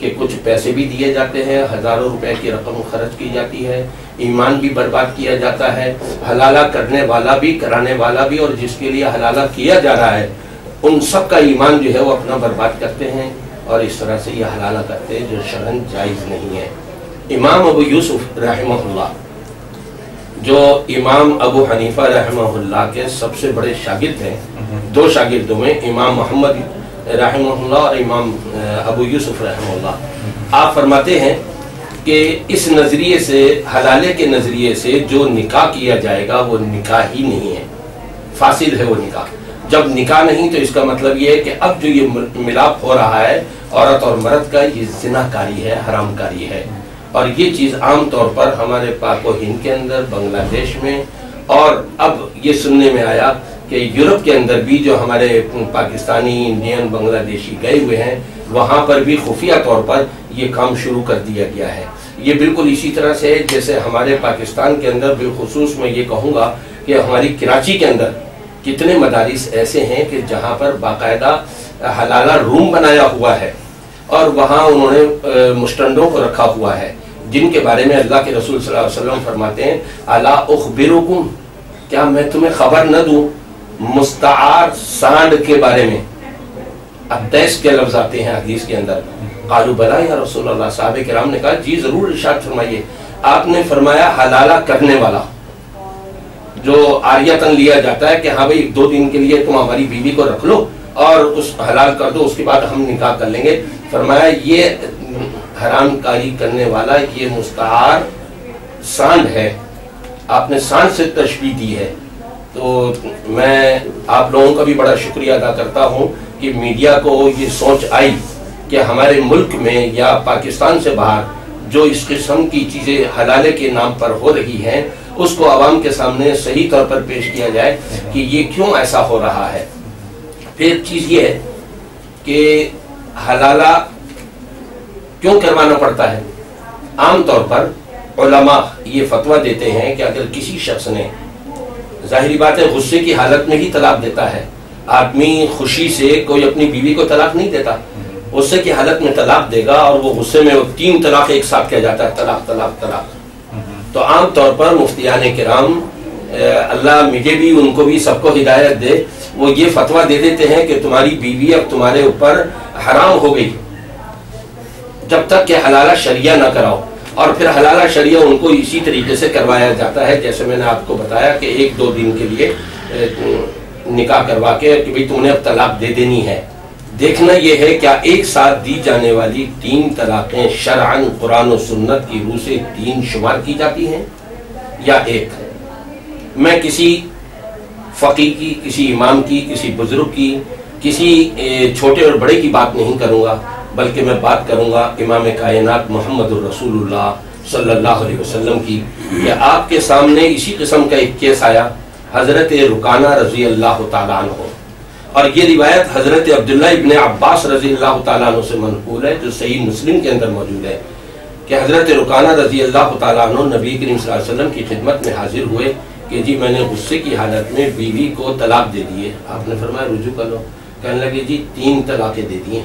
کہ کچھ پیسے بھی دیے جاتے ہیں، ہزاروں روپے کی رقم خرچ کی جاتی ہے، ایمان بھی برباد کیا جاتا ہے، حلالہ کرنے والا بھی، کرانے والا بھی، اور جس کے لیے حلالہ کیا جا رہا ہے ان سب کا ایمان جو ہے وہ اپنا برباد کرتے ہیں، اور اس طرح سے یہ حلالہ کرتے ہیں جو شرعاً جائز نہیں ہے۔ امام ابو یوسف رحمہ اللہ جو امام ابو حنیفہ رحمہ اللہ کے سب سے بڑے شاگرد ہیں، دو شاگردوں میں امام محمد رحمہ اللہ اور امام ابو یوسف رحمہ اللہ، آپ فرماتے ہیں کہ اس نظریے سے، حلالے کے نظریے سے جو نکاح کیا جائے گا وہ نکاح ہی نہیں ہے، فاسد ہے وہ نکاح۔ جب نکاح نہیں تو اس کا مطلب یہ ہے کہ اب جو یہ ملاپ ہو رہا ہے عورت اور مرد کا، یہ زنا کاری ہے، حرام کاری ہے، اور یہ چیز عام طور پر ہمارے پاک و ہند کے اندر، بنگلہ دیش میں، اور اب یہ سننے میں آیا کہ یورپ کے اندر بھی جو ہمارے پاکستانی، انڈین، بنگلہ دیشی گئے ہوئے ہیں وہاں پر بھی خفیہ طور پر یہ کام شروع کر دیا گیا ہے۔ یہ بالکل اسی طرح سے جیسے ہمارے پاکستان کے اندر، بالخصوص میں یہ کہوں گا کہ ہماری کراچی کے اندر کتنے مدارس ایسے ہیں کہ جہاں پر باقاعدہ حلالہ روم بنایا ہوا ہے، اور وہاں انہوں نے مشٹنڈوں کو رکھا ہوا ہے، جن کے بارے میں اللہ کے رسول صلی اللہ علیہ وسلم فرماتے ہیں الا اخبرکم، کیا میں تمہیں خبر نہ دوں مستعار سانڈ کے بارے میں؟ التیس کے لفظ آتے ہیں حدیث کے اندر۔ قالوا بلا یا رسول اللہ، صحابہ کرام نے کہا جی ضرور، ارشاد فرمائیے۔ آپ نے فرمایا حلالہ کرنے والا، جو عاریتاً لیا جاتا ہے کہ ہاں بھئی 2 دن کے لیے تم ہماری بیوی کو رکھ لو اور اس حلال کر دو، اس کے بعد ہم نکاح کر لیں گے۔ فرمایا یہ حرام کاری کرنے والا یہ مستعار سانڈ ہے، آپ نے سانڈ سے تشبیہ دی ہے۔ تو میں آپ لوگوں کا بھی بڑا شکریہ ادا کرتا ہوں کہ میڈیا کو یہ سوچ آئی کہ ہمارے ملک میں یا پاکستان سے باہر جو اس قسم کی چیزیں حلالے کے نام پر ہو رہی ہیں اس کو عوام کے سامنے صحیح طور پر پیش کیا جائے کہ یہ کیوں ایسا ہو رہا ہے۔ پھر چیز یہ ہے کہ حلالہ کیوں کروانا پڑتا ہے؟ عام طور پر علماء یہ فتویٰ دیتے ہیں کہ اگر کسی شخص نے، ظاہری بات ہے غصے کی حالت میں ہی طلاق دیتا ہے، آدمی خوشی سے کوئی اپنی بیوی کو طلاق نہیں دیتا، غصے کی حالت میں طلاق دے گا اور وہ غصے میں 3 طلاق ایک ساتھ کیا جاتا ہے، طلاق طلاق طلاق۔ تو عام طور پر مفتیان کرام، اللہ مجھے بھی ان کو بھی سب کو ہدایت دے، وہ یہ فتویٰ دے دیتے ہیں کہ تمہاری بیوی اب تمہارے اوپر حرام ہو گئی جب تک کہ حلالہ شریعہ نہ کراؤ، اور پھر حلالہ شریعہ ان کو اسی طریقے سے کروایا جاتا ہے جیسے میں نے آپ کو بتایا کہ 1-2 دن کے لیے نکاح کروا کے کہ بھئی تم نے اب طلاق دے دینی ہے۔ دیکھنا یہ ہے کیا ایک ساتھ دی جانے والی 3 طلاقیں شرعاً قرآن و سنت کی روح سے 3 شمار کی جاتی ہیں یا 1؟ میں کسی فقیہ کی، کسی امام کی، کسی بزرگ کی، کسی چھوٹے اور بڑے کی بات نہیں کروں گا، بلکہ میں بات کروں گا امام کائنات محمد الرسول اللہ صلی اللہ علیہ وسلم کی، کہ آپ کے سامنے اسی قسم کا ایک کیس آیا، حضرت رکانہ رضی اللہ تعالیٰ عنہ، اور یہ روایت حضرت عبداللہ ابن عباس رضی اللہ تعالیٰ عنہ سے منقول ہے جو صحیح مسلم کے اندر موجود ہے، کہ حضرت رکانہ رضی اللہ تعالیٰ عنہ نبی کریم صلی اللہ علیہ وسلم کی خدمت میں حاضر ہوئے کہ جی میں نے غصے کی حالت میں بیوی کو طلاق دے دیے۔ آپ نے فرمایا رجوع کر لو، کہنے لگے جی 3 طلاقیں دے دیے۔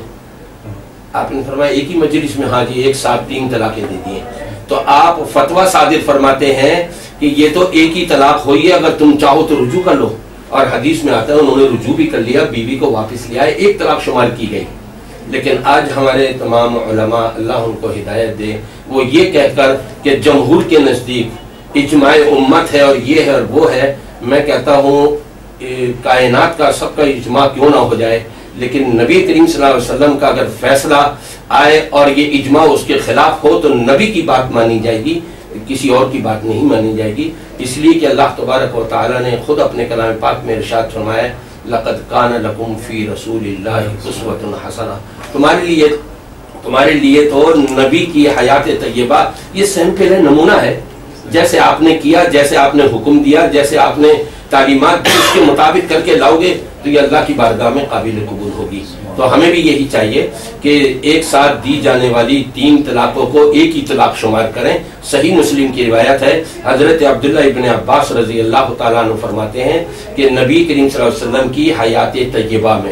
آپ نے فرمایا ایک ہی مجلس میں؟ ہاں جی ایک ساتھ 3 طلاقیں دے دیے۔ تو آپ فتویٰ صادر فرماتے ہیں کہ یہ تو ایک ہی طلاق ہوئی ہے، اگر تم چاہو تو رجوع کر لو، اور حدیث میں آتا ہے انہوں نے رجوع بھی کر لیا، بیوی کو واپس لیا ہے، 1 طلاق شمار کی گئی۔ لیکن آج ہمارے تمام علماء، اللہ ان کو ہدایت دے، وہ یہ کہہ کر کہ جمہور کے نزدیک اجماع امت ہے اور یہ ہے اور وہ ہے، میں کہتا ہوں کائنات کا سب کا اجماع کیوں نہ ہو جائے، لیکن نبی کریم صلی اللہ علیہ وسلم کا اگر فیصلہ آئے اور یہ اجماع اس کے خلاف ہو تو نبی کی بات مانی جائے گی، کسی اور کی بات نہیں مانی جائے گی، اس لیے کہ اللہ تبارک و تعالیٰ نے خود اپنے کلام پاک میں ارشاد فرمایا لَقَدْ كَانَ لَكُمْ فِي رَسُولِ اللَّهِ أُسْوَةٌ حَسَنَةٌ، تمہارے لیے تو نبی کی حیات طیبہ یہ سیمپل ہے، نمونہ ہے، جیسے آپ نے کیا، جیسے آپ نے حکم دیا، جیسے آپ نے تعلیمات دی، اس کے مطابق کر کے لاؤ گے تو یہ اللہ کی بارگاہ میں قابل قبول ہوگی۔ تو ہمیں بھی یہی چاہیے کہ ایک ساتھ دی جانے والی 3 طلاقوں کو ایک ہی طلاق شمار کریں۔ صحیح مسلم کی روایت ہے، حضرت عبداللہ ابن عباس رضی اللہ تعالیٰ عنہ فرماتے ہیں کہ نبی کریم صلی اللہ علیہ وسلم کی حیات طیبہ میں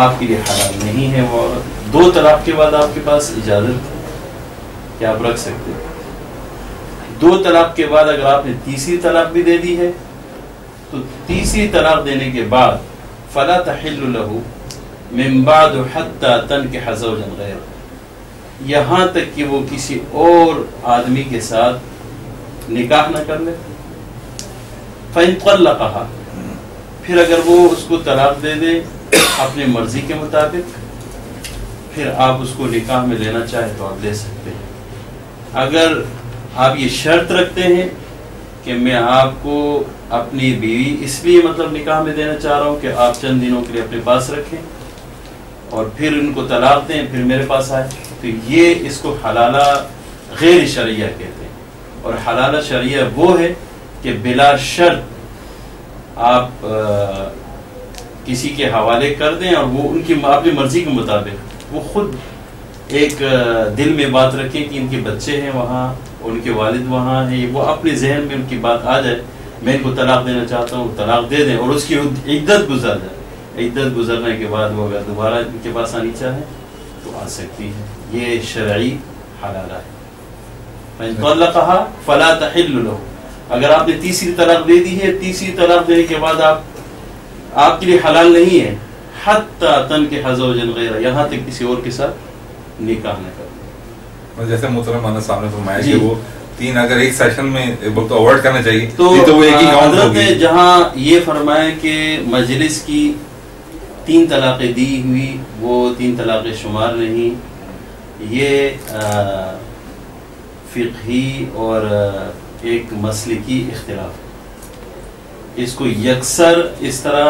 آپ کے لیے حلال نہیں ہے وہ عورت. 2 طلاق کے بعد آپ کے پاس اجازت کہ آپ رکھ سکتے ہیں. 2 طلاق کے بعد اگر آپ نے تیسری طلاق بھی دے دی ہے تو تیسری طلاق دینے کے بعد فلا تحل له من بعد حتى تنكح زوجا غيره، یہاں تک کہ وہ کسی اور آدمی کے ساتھ نکاح نہ کر لے. فإن طلقها، پھر اگر وہ اس کو طلاق دے دے اپنی مرضی کے مطابق، پھر آپ اس کو نکاح میں لینا چاہے تو آپ لے سکتے ہیں. اگر آپ یہ شرط رکھتے ہیں کہ میں آپ کو اپنی بیوی اس لیے مطلب نکاح میں دینا چاہ رہا ہوں کہ آپ چند دنوں کے لیے اپنے پاس رکھیں اور پھر ان کو طلاق دیں پھر میرے پاس آئے، تو یہ اس کو حلالہ غیر شرعیہ کہتے ہیں. اور حلالہ شرعیہ وہ ہے کہ بلا شرط آپ کسی کے حوالے کر دیں اور وہ ان کی اپنی مرضی کے مطابق وہ خود ایک دل میں بات رکھیں کہ ان کے بچے ہیں وہاں، ان کے والد وہاں ہیں، وہ اپنے ذہن میں ان کی بات آ جائے میں ان کو طلاق دینا چاہتا ہوں، طلاق دے دیں اور اس کی عدت گزر جائے. عدت گزرنے کے بعد وہ اگر دوبارہ ان کے پاس آنی چاہے تو آ سکتی ہے. یہ شرعی حلالہ ہے. فَإِن طَلَّقَهَا فَلَا تَحِلُّ لَهُ، اگر آپ نے تیسری طلاق دے دی ہے، تیسری طلاق دینے کے بعد آپ کے لیے حلال نہیں ہے حَتَّى تَنْكِحَ زَوْجًا غَيْرَهُ، یہاں تک کسی اور کے ساتھ نکاح نہ کرے. جیسے محترم مولانا صاحب نے فرمایا کہ وہ 3 اگر ایک سیشن میں ایک وقت اوائڈ کرنا چاہیے تو وہ ایک ہی کاؤنٹ حضرت ہوگی. نے جہاں یہ فرمایا کہ مجلس کی 3 طلاقیں دی ہوئی وہ 3 طلاقیں شمار نہیں، یہ فقہی اور ایک مسلکی اختلاف ہے. اس کو یکسر اس طرح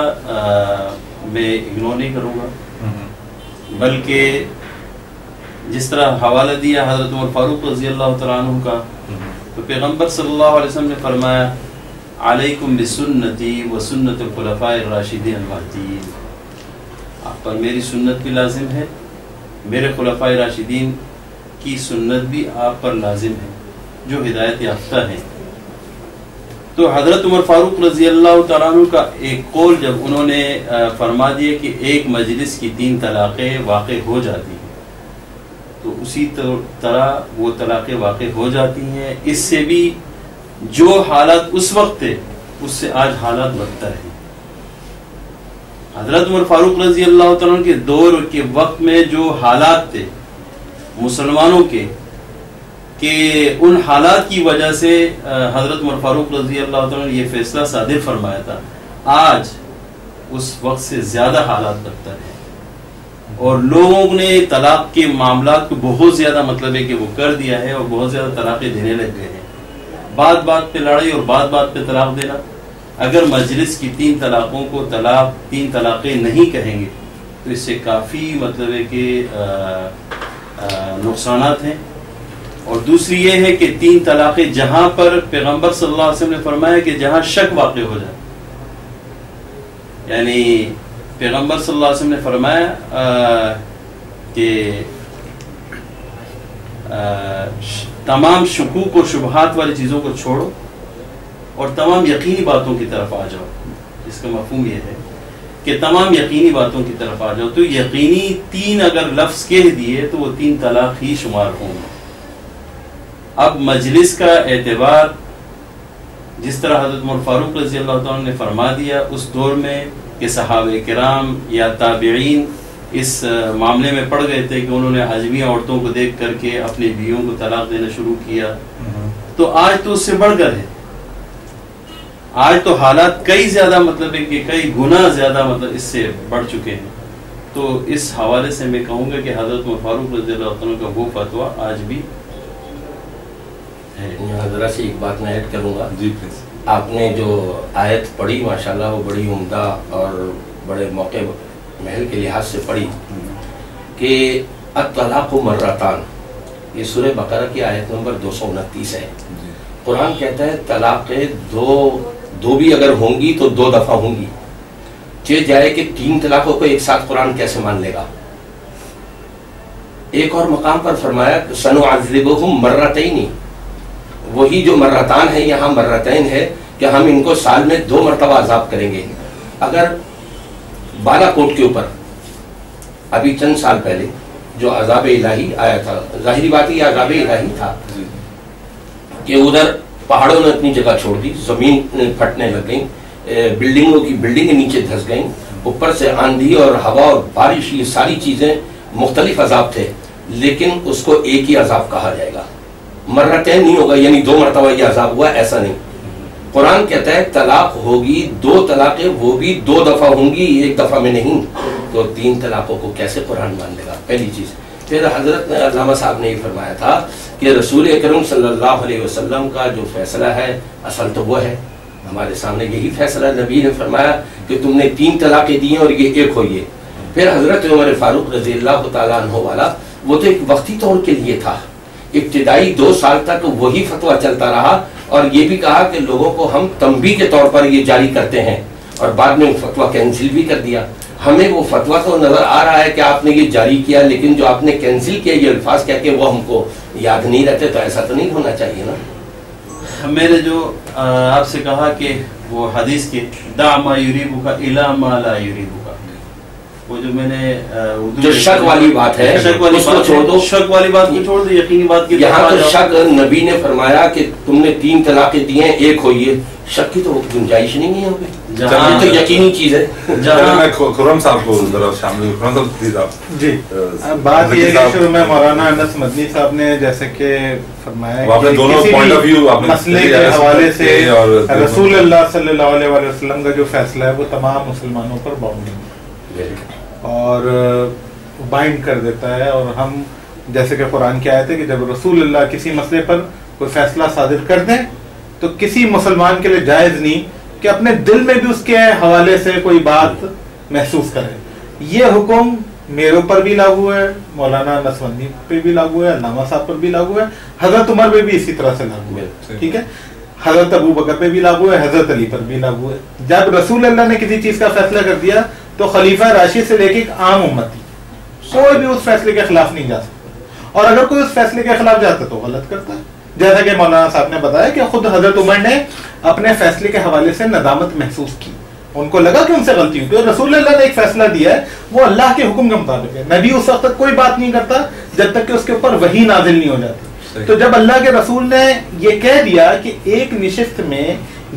میں اگنور نہیں کروں گا، بلکہ جس طرح حوالہ دیا حضرت عمر فاروق رضی اللہ تعالیٰ عنہ کا، تو پیغمبر صلی اللہ علیہ وسلم نے فرمایا علیکم بسنتی و سنت الخلفاء الراشدین المہدیین، آپ پر میری سنت بھی لازم ہے، میرے خلفاء راشدین کی سنت بھی آپ پر لازم ہے جو ہدایت یافتہ ہیں. تو حضرت عمر فاروق رضی اللہ تعالیٰ عنہ کا ایک قول جب انہوں نے فرما دیا کہ ایک مجلس کی 3 طلاقیں واقع ہو جاتی ہیں تو اسی طرح وہ طلاقیں واقع ہو جاتی ہیں. اس سے بھی جو حالات اس وقت تھے اس سے آج حالات بدتر ہیں. حضرت عمر فاروق رضی اللہ تعالیٰ عنہ کے دور کے وقت میں جو حالات تھے مسلمانوں کے، کہ ان حالات کی وجہ سے حضرت عمر فاروق رضی اللہ تعالیٰ نے یہ فیصلہ صادر فرمایا تھا. آج اس وقت سے زیادہ حالات بدتر ہیں اور لوگوں نے طلاق کے معاملات کو بہت زیادہ مطلب ہے کہ وہ کر دیا ہے اور بہت زیادہ طلاقیں دینے لگ گئے ہیں. بات بات پہ لڑائی اور بات بات پہ طلاق دینا. اگر مجلس کی 3 طلاقوں کو 3 طلاقیں نہیں کہیں گے تو اس سے کافی مطلب ہے کہ نقصانات ہیں. اور دوسری یہ ہے کہ 3 طلاقیں جہاں پر پیغمبر صلی اللہ علیہ وسلم نے فرمایا کہ جہاں شک واقع ہو جائے، یعنی پیغمبر صلی اللہ علیہ وسلم نے فرمایا کہ تمام شکوک و شبہات والی چیزوں کو چھوڑو اور تمام یقینی باتوں کی طرف آ جاؤ. اس کا مفہوم یہ ہے کہ تمام یقینی باتوں کی طرف آ جاؤ. تو یقینی 3 اگر لفظ کہہ دیے تو وہ 3 طلاق ہی شمار ہوں گے. اب مجلس کا اعتبار جس طرح حضرت عمر فاروق رضی اللہ تعالیٰ نے فرما دیا اس دور میں کہ صحابہ کرام یا تابعین اس معاملے میں پڑ گئے تھے کہ انہوں نے اجمی عورتوں کو دیکھ کر کے اپنی بیویوں کو طلاق دینا شروع کیا، تو آج تو اس سے بڑھ کر ہے. آج تو حالات کئی زیادہ مطلب ہے کہ کئی گنا زیادہ مطلب اس سے بڑھ چکے ہیں. تو اس حوالے سے میں کہوں گا کہ حضرت عمر فاروق رضی اللہ عنہ کا وہ فتویٰ آج بھی ہے. یہاں ذرا سی ایک بات میں ایڈ کروں گا. جی پلیز. آپ نے جو آیت پڑھی ماشاءاللہ وہ بڑی عمدہ اور بڑے موقع محل کے لحاظ سے پڑھی کہ الطلاق مرتان، یہ سورہ بقرہ کی آیت نمبر 229 ہے. قرآن کہتا ہے طلاقیں دو بھی اگر ہوں گی تو 2 دفعہ ہوں گی. چہ جائے کہ 3 طلاقوں کو ایک ساتھ قرآن کیسے مان لے گا. ایک اور مقام پر فرمایا سنعذبہم مرتین، وہی جو مرتان ہے یہاں مرتین ہے کہ ہم ان کو سال میں 2 مرتبہ عذاب کریں گے. اگر بالا کوٹ کے اوپر ابھی چند سال پہلے جو عذاب الہی آیا تھا، ظاہری بات یہ عذاب الہی تھا کہ ادھر پہاڑوں نے اپنی جگہ چھوڑ دی، زمین پھٹنے لگ گئی، بلڈنگوں کی بلڈنگیں نیچے دھس گئیں، اوپر سے آندھی اور ہوا اور بارش، یہ ساری چیزیں مختلف عذاب تھے، لیکن اس کو ایک ہی عذاب کہا جائے گا، مرتين نہیں ہوگا، یعنی 2 مرتبہ یہ عذاب ہوا، ایسا نہیں۔ قرآن کہتا ہے طلاق ہوگی، 2 طلاقیں وہ بھی 2 دفعہ ہوں گی، 1 دفعہ میں نہیں، تو 3 طلاقوں کو کیسے قرآن مان لے گا؟ پہلی چیز۔ پھر حضرت علامہ صاحب نے یہ فرمایا تھا کہ رسول اکرم صلی اللہ علیہ وسلم کا جو فیصلہ ہے اصل تو وہ ہے، ہمارے سامنے یہی فیصلہ نبی نے فرمایا کہ تم نے 3 طلاقیں دی ہیں اور یہ 1 ہوئی ہے۔ پھر حضرت عمر فاروق رضی اللہ تعالیٰ عنہ والا، وہ تو ایک وقتی طور کے لیے تھا، ابتدائی 2 سال تک وہی فتویٰ چلتا رہا، اور یہ بھی کہا کہ لوگوں کو ہم تنبیہ کے طور پر یہ جاری کرتے ہیں، اور بعد میں فتویٰ کینسل بھی کر دیا۔ ہمیں وہ فتویٰ تو نظر آ رہا ہے کہ آپ نے یہ جاری کیا، لیکن جو آپ نے کینسل کیا یہ الفاظ کہہ کے وہ ہم کو یاد نہیں رہتے، تو ایسا تو نہیں ہونا چاہیے نا۔ میں نے جو آپ سے کہا کہ وہ حدیث کے دع ما یریبک الی ما لا یریبک، وہ جو میں نے جو شک والی بات ہے اس کو چھوڑ دو، شک والی بات کو چھوڑ دو، یقینی بات کی یہاں تو شک، نبی نے فرمایا کہ تم نے 3 طلاقیں دی ہیں 1 ہوئی ہے، شک کی تو گنجائش نہیں ہے یہاں پہ، یہ تو یقینی چیز ہے۔ میں خرم صاحب کو ذرا شامل، خرم صاحب پلیز آپ۔ جی، بات یہ ہے کہ شروع میں مولانا انس مدنی صاحب نے جیسے کہ فرمایا مسئلے کے حوالے سے رسول اللہ صلی اللہ علیہ وسلم کا جو فیصلہ ہے وہ تمام مسلمانوں پر باؤنڈنگ ہے اور بائنڈ کر دیتا ہے، اور ہم جیسے کہ قرآن کی آیت ہے کہ جب رسول اللہ کسی مسئلے پر کوئی فیصلہ صادر کر دیں تو کسی مسلمان کے لیے جائز نہیں کہ اپنے دل میں بھی اس کے حوالے سے کوئی بات محسوس کرے۔ یہ حکم میرے اوپر بھی لاگو ہے، مولانا نسوندی پہ بھی لاگو ہے، علامہ صاحب پر بھی لاگو ہے، حضرت عمر پہ بھی اسی طرح سے لاگو ہے، ٹھیک ہے، حضرت ابو بکر پہ بھی لاگو ہے، حضرت علی پر بھی لاگو ہے۔ جب رسول اللہ نے کسی چیز کا فیصلہ کر دیا تو خلیفہ راشد سے لے کے ایک عام امتی کوئی بھی اس فیصلے کے خلاف نہیں جا سکتا، اور اگر کوئی اس فیصلے کے خلاف جاتا تو غلط کرتا ہے، جیسا کہ مولانا صاحب نے بتایا کہ خود حضرت عمر نے اپنے فیصلے کے حوالے سے ندامت محسوس کی، ان کو لگا کہ ان سے غلطی ہوئی، رسول اللہ نے ایک فیصلہ دیا ہے وہ اللہ کے حکم کے مطابق ہے، نبی اس وقت تک کوئی بات نہیں کرتا جب تک کہ اس کے اوپر وحی نازل نہیں ہو جاتی، تو جب اللہ کے رسول نے یہ کہہ دیا کہ ایک نشست میں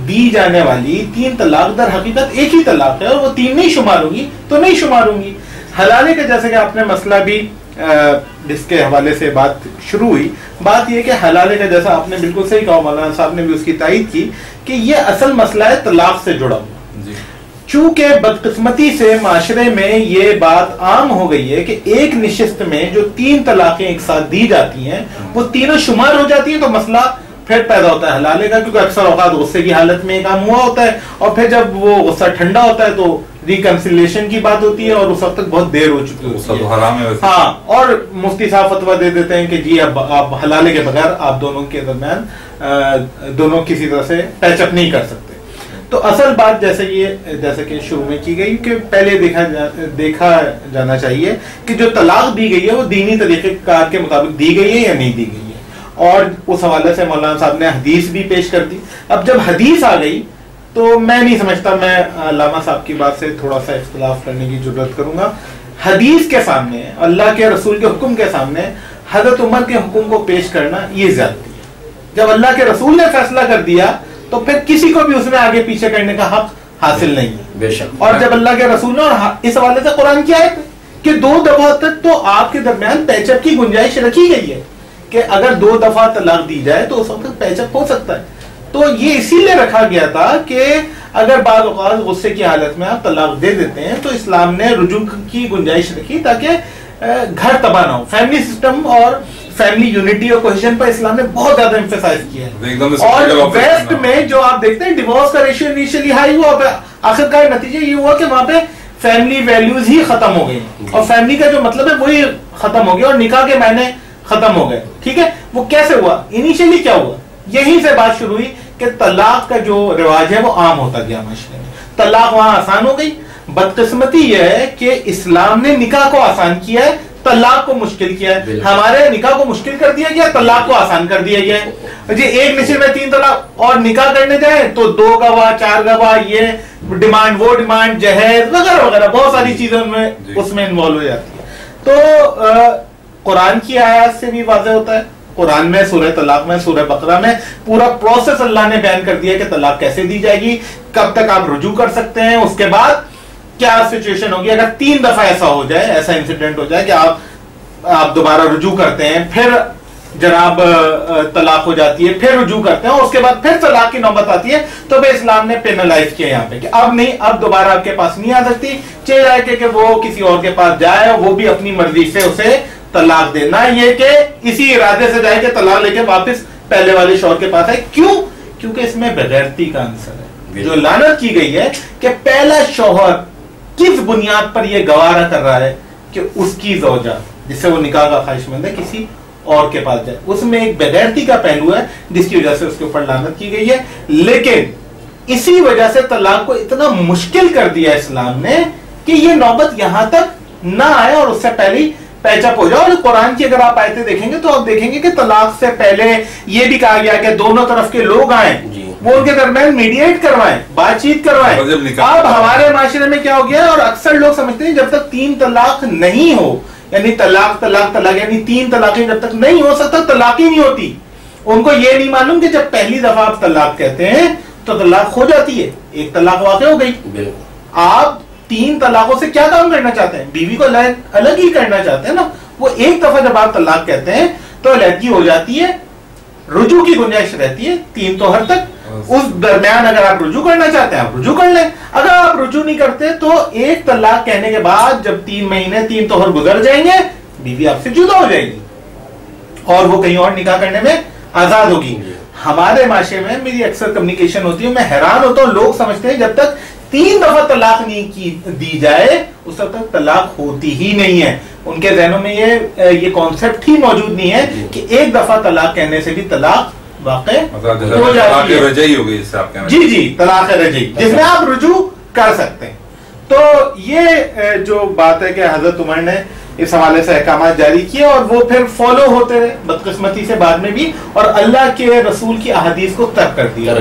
دی جانے والی 3 طلاق در حقیقت ایک ہی طلاق ہے اور وہ 3 نہیں شمار ہوگی تو نہیں شمار ہوں گی۔ حلالے کا جیسے کہ آپ نے مسئلہ بھی جس کے حوالے سے بات شروع ہوئی، بات یہ کہ حلالے کا جیسا آپ نے بالکل صحیح کہا، مولانا صاحب نے بھی اس کی تائید کی کہ یہ اصل مسئلہ ہے طلاق سے جڑا ہوا، چونکہ بدقسمتی سے معاشرے میں یہ بات عام ہو گئی ہے کہ ایک نشست میں جو 3 طلاقیں ایک ساتھ دی جاتی ہیں وہ تینوں شمار ہو جاتی ہیں، تو مسئلہ پھر پیدا ہوتا ہے حلالے کا، کیونکہ اکثر اوقات غصے کی حالت میں کام ہوا ہوتا ہے، اور پھر جب وہ غصہ ٹھنڈا ہوتا ہے تو ریکنسیلیشن کی بات ہوتی ہے اور اس وقت تک بہت دیر ہو چکی ہوتی ہے، ہاں، اور مفتی صاحب فتویٰ دے دیتے ہیں کہ جی اب آپ حلالے کے بغیر آپ دونوں کے درمیان دونوں کسی طرح سے پیچ اپ نہیں کر سکتے۔ تو اصل بات جیسے کہ شروع میں کی گئی کہ پہلے دیکھا جانا چاہیے کہ جو طلاق دی گئی ہے وہ دینی طریقہ کار کے مطابق دی گئی ہے یا نہیں دی گئی ہے، اور اس حوالے سے مولانا صاحب نے حدیث بھی پیش کر دی۔ اب جب حدیث آ گئی تو میں نہیں سمجھتا میں علامہ صاحب کی بات سے تھوڑا سا اختلاف کرنے کی ضرورت کروں گا۔ حدیث کے سامنے، اللہ کے رسول کے حکم کے سامنے حضرت عمر کے حکم کو پیش کرنا یہ زیادتی ہے۔ جب اللہ کے رسول نے فیصلہ کر دیا تو پھر کسی کو بھی اس میں آگے پیچھے کرنے کا حق حاصل نہیں ہے، بے شک، اور جب اللہ کے رسول نے، اور اس حوالے سے قرآن کی آیت ہے کہ 2 دفعہ تک تو آپ کے درمیان پیچ اپ کی گنجائش رکھی گئی ہے کہ اگر 2 دفعہ طلاق دی جائے تو اس وقت پیچ اپ ہو سکتا ہے۔ تو یہ اسی لیے رکھا گیا تھا کہ اگر بعض اوقات غصے کی حالت میں آپ طلاق دے دیتے ہیں تو اسلام نے رجوع کی گنجائش رکھی تاکہ گھر تباہ نہ ہو۔ فیملی سسٹم اور فیملی یونٹی اور کوہیژن پر اسلام نے بہت زیادہ ایمفیسائز کیا ہے، اور ویسٹ میں جو آپ دیکھتے ہیں ڈیورس کا ریشیو انیشلی ہائی ہوا، آخر کا نتیجہ یہ ہوا کہ وہاں پہ فیملی ویلیوز ہی ختم ہو گئی اور فیملی کا جو مطلب ہے وہی ختم ہو گیا اور نکاح کے معنی ختم ہو گئے، ٹھیک ہے۔ وہ کیسے ہوا؟ انیشلی کیا ہوا؟ یہیں سے بات شروع ہوئی کہ طلاق کا جو رواج ہے وہ عام ہوتا گیا معاشرے میں، طلاق وہاں آسان ہو گئی۔ بدقسمتی یہ ہے کہ اسلام نے نکاح کو آسان کیا ہے، طلاق کو مشکل کیا ہے۔ ہمارے نکاح کو مشکل کر دیا گیا، طلاق کو آسان کر دیا گیا ہے۔ جی ایک نشست میں 3 طلاق، اور نکاح کرنے جائیں تو 2 گواہ 4 گواہ، یہ ڈیمانڈ وہ ڈیمانڈ، جہیز وغیرہ وغیرہ بہت ساری چیزیں اس میں انوالو ہو جاتی ہے۔ تو قرآن کی آیات سے بھی واضح ہوتا ہے. قرآن میں سورہ طلاق میں سورہ بقرہ میں پورا پروسیس اللہ نے بیان کر دیا کہ طلاق کیسے دی جائے گی, کب تک آپ رجوع کر سکتے ہیں, اس کے بعد کیا سچویشن ہوگی اگر 3 دفعہ ایسا ہو جائے, ایسا انسیڈنٹ ہو جائے کہ آپ دوبارہ رجوع کرتے ہیں, پھر جناب طلاق ہو جاتی ہے, پھر رجوع کرتے ہیں, اور اس کے بعد پھر طلاق کی نوبت آتی ہے, تو بھائی اسلام نے پینلائز کیا یہاں پہ کہ اب نہیں, اب دوبارہ آپ کے پاس نہیں آ سکتی, چاہے کہ وہ کسی اور کے پاس جائے, وہ بھی اپنی مرضی سے اسے طلاق دینا, یہ کہ اسی ارادے سے جائے کہ طلاق لے کے واپس پہلے والے شوہر کے پاس ہے. کیوں؟ کیونکہ اس میں بغیرتی کا عنصر ہے. جو لعنت کی گئی ہے کہ پہلا شوہر کس بنیاد پر یہ گوارا کر رہا ہے کہ اس کی زوجہ جس سے وہ نکاح کا خواہش مند ہے کسی اور کے پاس جائے, اس میں ایک بغیرتی کا پہلو ہے جس کی وجہ سے اس کے اوپر لعنت کی گئی ہے. لیکن اسی وجہ سے طلاق کو اتنا مشکل کر دیا اسلام نے کہ یہ نوبت یہاں تک نہ آئے اور اس سے پہلے پیچ اپ ہو جائے. اور قرآن کی اگر آپ آیتیں دیکھیں گے تو آپ دیکھیں گے کہ طلاق سے پہلے یہ بھی کہا گیا کہ دونوں طرف کے لوگ آئیں, وہ ان کے درمیان میڈیٹ کروائیں, بات چیت کروائیں. اب ہمارے معاشرے میں کیا ہو گیا, اور اکثر لوگ سمجھتے ہیں جب تک 3 طلاق نہیں ہو, یعنی طلاق طلاق طلاق یعنی 3 طلاقیں جب تک نہیں ہو سکتا طلاق ہی نہیں ہوتی. ان کو یہ نہیں معلوم کہ جب پہلی دفعہ آپ طلاق کہتے ہیں تو طلاق ہو جاتی ہے, ایک طلاق واقع ہو گئی. آپ 3 طلاقوں سے کیا کام کرنا چاہتے ہیں؟ بیوی کو الگ ہی کرنا چاہتے ہیں نا. وہ ایک دفعہ جب آپ طلاق کہتے ہیں تو علیحدگی ہو جاتی ہے, رجوع کی گنجائش رہتی ہے 3 توہر تک. اس درمیان اگر آپ رجوع کرنا چاہتے ہیں آپ رجوع کر لیں, اگر آپ رجوع نہیں کرتے تو ایک طلاق کہنے کے بعد جب 3 مہینے 3 توہر گزر جائیں گے, بیوی آپ سے جدا ہو جائے گی اور وہ کہیں اور نکاح کرنے میں آزاد ہوگی. ہمارے معاشرے میں میری اکثر کمیونیکیشن ہوتی ہے, میں حیران ہوتا ہوں, لوگ سمجھتے ہیں جب تک 3 دفعہ طلاق نہیں دی جائے اس وقت تک طلاق ہوتی ہی نہیں ہے. ان کے ذہنوں میں یہ کانسیپٹ ہی موجود نہیں ہے کہ ایک دفعہ طلاق کہنے سے بھی طلاق واقع ہو جاتی ہے. جی جی, طلاق رجعی جس میں آپ رجوع کر سکتے ہیں. تو یہ جو بات ہے کہ حضرت عمر نے اس حوالے سے احکامات جاری کیے اور وہ پھر فالو ہوتے رہے بدقسمتی سے بعد میں بھی, اور اللہ کے رسول کی احادیث کو ترک کر دیا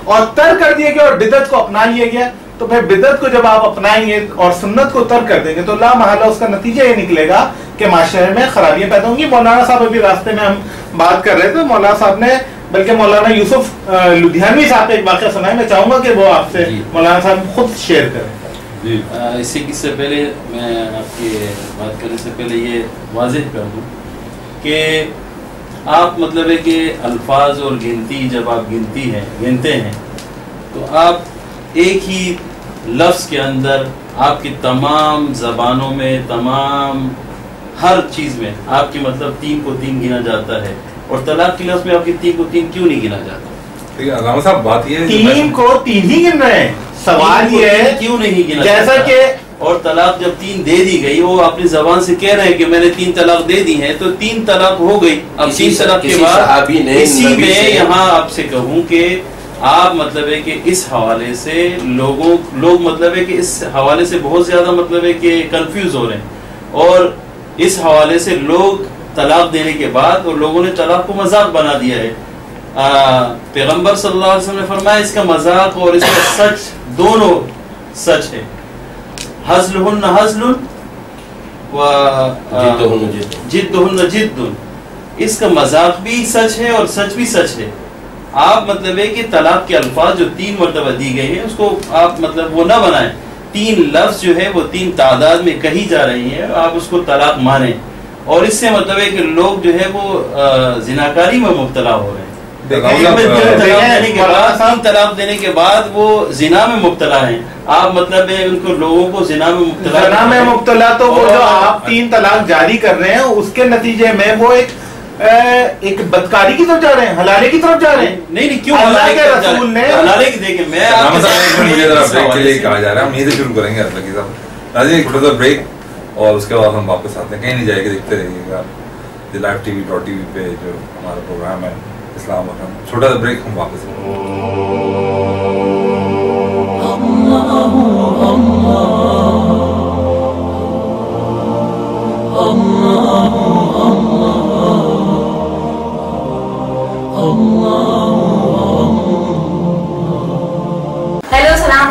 اور ترک کر دیا گیا اور بدعت کو اپنا لیا گیا. تو پھر بدعت کو جب آپ اپنائیں گے اور سنت کو ترک کر دیں گے تو لا محالہ اس کا نتیجہ یہ نکلے گا کہ معاشرے میں خرابیاں پیدا ہوں گی. مولانا صاحب ابھی راستے میں ہم بات کر رہے تھے, مولانا صاحب نے بلکہ مولانا یوسف لدھیانوی صاحب ایک واقعہ سنا ہے, میں چاہوں گا کہ وہ آپ سے مولانا صاحب خود شیئر کریں. اسی سے پہلے میں آپ کی بات کرنے سے پہلے یہ واضح کر دوں کہ آپ مطلب ہے کہ الفاظ اور گنتی جب آپ گنتے ہیں تو آپ ایک ہی لفظ کے اندر آپ کی تمام زبانوں میں تمام ہر چیز میں آپ کی مطلب 3 کو 3 گنا جاتا ہے, اور طلاق کے لفظ میں آپ کی 3 کو 3 کیوں نہیں گنا جاتا؟ علامہ صاحب بات یہ ہے 3 کو 3 ہی گن رہے ہیں. سوال یہ ہے کیوں نہیں گنا جیسا کہ, اور طلاق جب 3 دے دی گئی, وہ اپنی زبان سے کہہ رہے ہیں کہ میں نے 3 طلاق دے دی ہیں, تو 3 طلاق ہو گئی. اب 3 طلاق کے بعد اسی میں یہاں آپ سے کہوں کہ آپ مطلب ہے کہ اس حوالے سے لوگ مطلب ہے کہ اس حوالے سے بہت زیادہ مطلب ہے کہ کنفیوز ہو رہے ہیں, اور اس حوالے سے لوگ طلاق دینے کے بعد اور لوگوں نے طلاق کو مذاق بنا دیا ہے. پیغمبر صلی اللہ علیہ وسلم نے فرمایا اس کا مذاق اور اس کا سچ دونوں سچ ہے. حزلہن حزل و جدہن جد, اس کا مذاق بھی سچ ہے اور سچ بھی سچ ہے. آپ مطلب ہے کہ طلاق کے الفاظ جو 3 مرتبہ دی گئے ہیں اس کو آپ مطلب وہ نہ بنائیں. 3 لفظ جو ہے وہ 3 تعداد میں کہی جا رہی ہیں, آپ اس کو طلاق مانیں, اور اس سے مطلب ہے کہ لوگ جو ہے وہ زناکاری میں مبتلا ہو رہے ہیں. طلاق دینے کے بعد وہ زنا میں مبتلا ہیں. آپ مطلب ہے ان کو لوگوں کو زنا میں مبتلا تو وہ جو آپ 3 طلاق جاری کر رہے ہیں اس کے نتیجے میں وہ ایک بدکاری کی طرف جا رہے ہیں, حلالے کی طرف جا رہے ہیں. نہیں کیوں اللہ کے رسول نے حلالے کی دیکھیں میں مجھے ذرا بریک کے لیے کہا جا رہا ہے, ہم یہیں سے شروع کریں گے اصل صاحب. ناظرین ایک چھوٹا سا بریک اور اس کے بعد ہم واپس آتے ہیں. کہیں نہیں جائے گا, دیکھتے رہیے گا LiveTV.tv پہ جو ہمارا پروگرام ہے اسلام اور ہم. چھوٹا سا بریک, ہم واپس آتے ہیلو السلام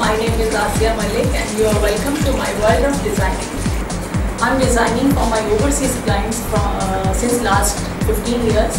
My name is Asya Malik and you are welcome to my world of designing. I'm designing for my overseas clients since last 15 years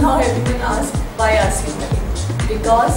Now everyone asks why Asya Malik? Because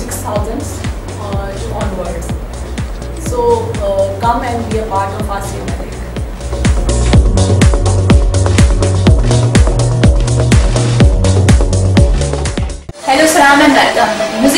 6,000 onwards. So come and be a part of Asya Malik.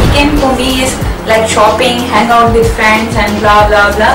Weekend for me is like shopping, hang out with friends and blah blah blah.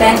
10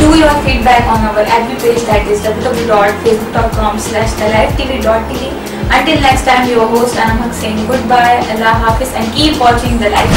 Do your feedback on our FB page, that is www.facebook.com/thelifetv.tv. Until next time, your host Anam Haq saying goodbye, Allah Hafiz, and keep watching The Life.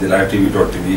TheLifeTV.tv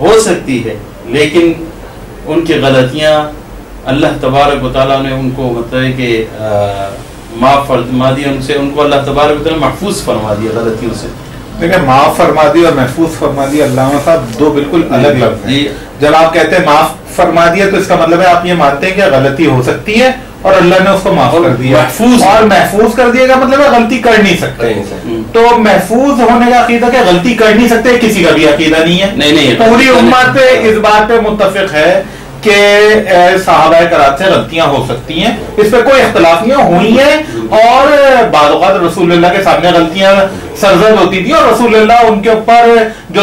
ہو سکتی ہے، لیکن ان کی غلطیاں اللہ تبارک و تعالیٰ نے ان کو مطلب کہ معاف فرما دیا، ان سے ان کو اللہ تبارک و تعالیٰ محفوظ فرما دیا غلطیوں سے. دیکھیں معاف فرما دیا اور محفوظ فرما دیا علامہ صاحب دو بالکل الگ لفظ ہیں. جب آپ کہتے ہیں معاف فرما دیا تو اس کا مطلب ہے آپ یہ مانتے ہیں کہ غلطی ہو سکتی ہے اور اللہ نے اس کو معاف کر دیا، اور محفوظ کر دیا کا مطلب ہے غلطی کر نہیں سکتے. تو محفوظ ہونے کا عقیدہ کہ غلطی کر نہیں سکتے کسی کا بھی عقیدہ نہیں ہے. پوری امت اس بات پہ متفق ہے کہ صحابہ کرام سے غلطیاں ہو سکتی ہیں، اس پہ کوئی اختلاف نہیں ہوئی ہیں، اور بعض اوقات رسول اللہ کے سامنے غلطیاں سرزد ہوتی تھی اور رسول اللہ ان کے اوپر جو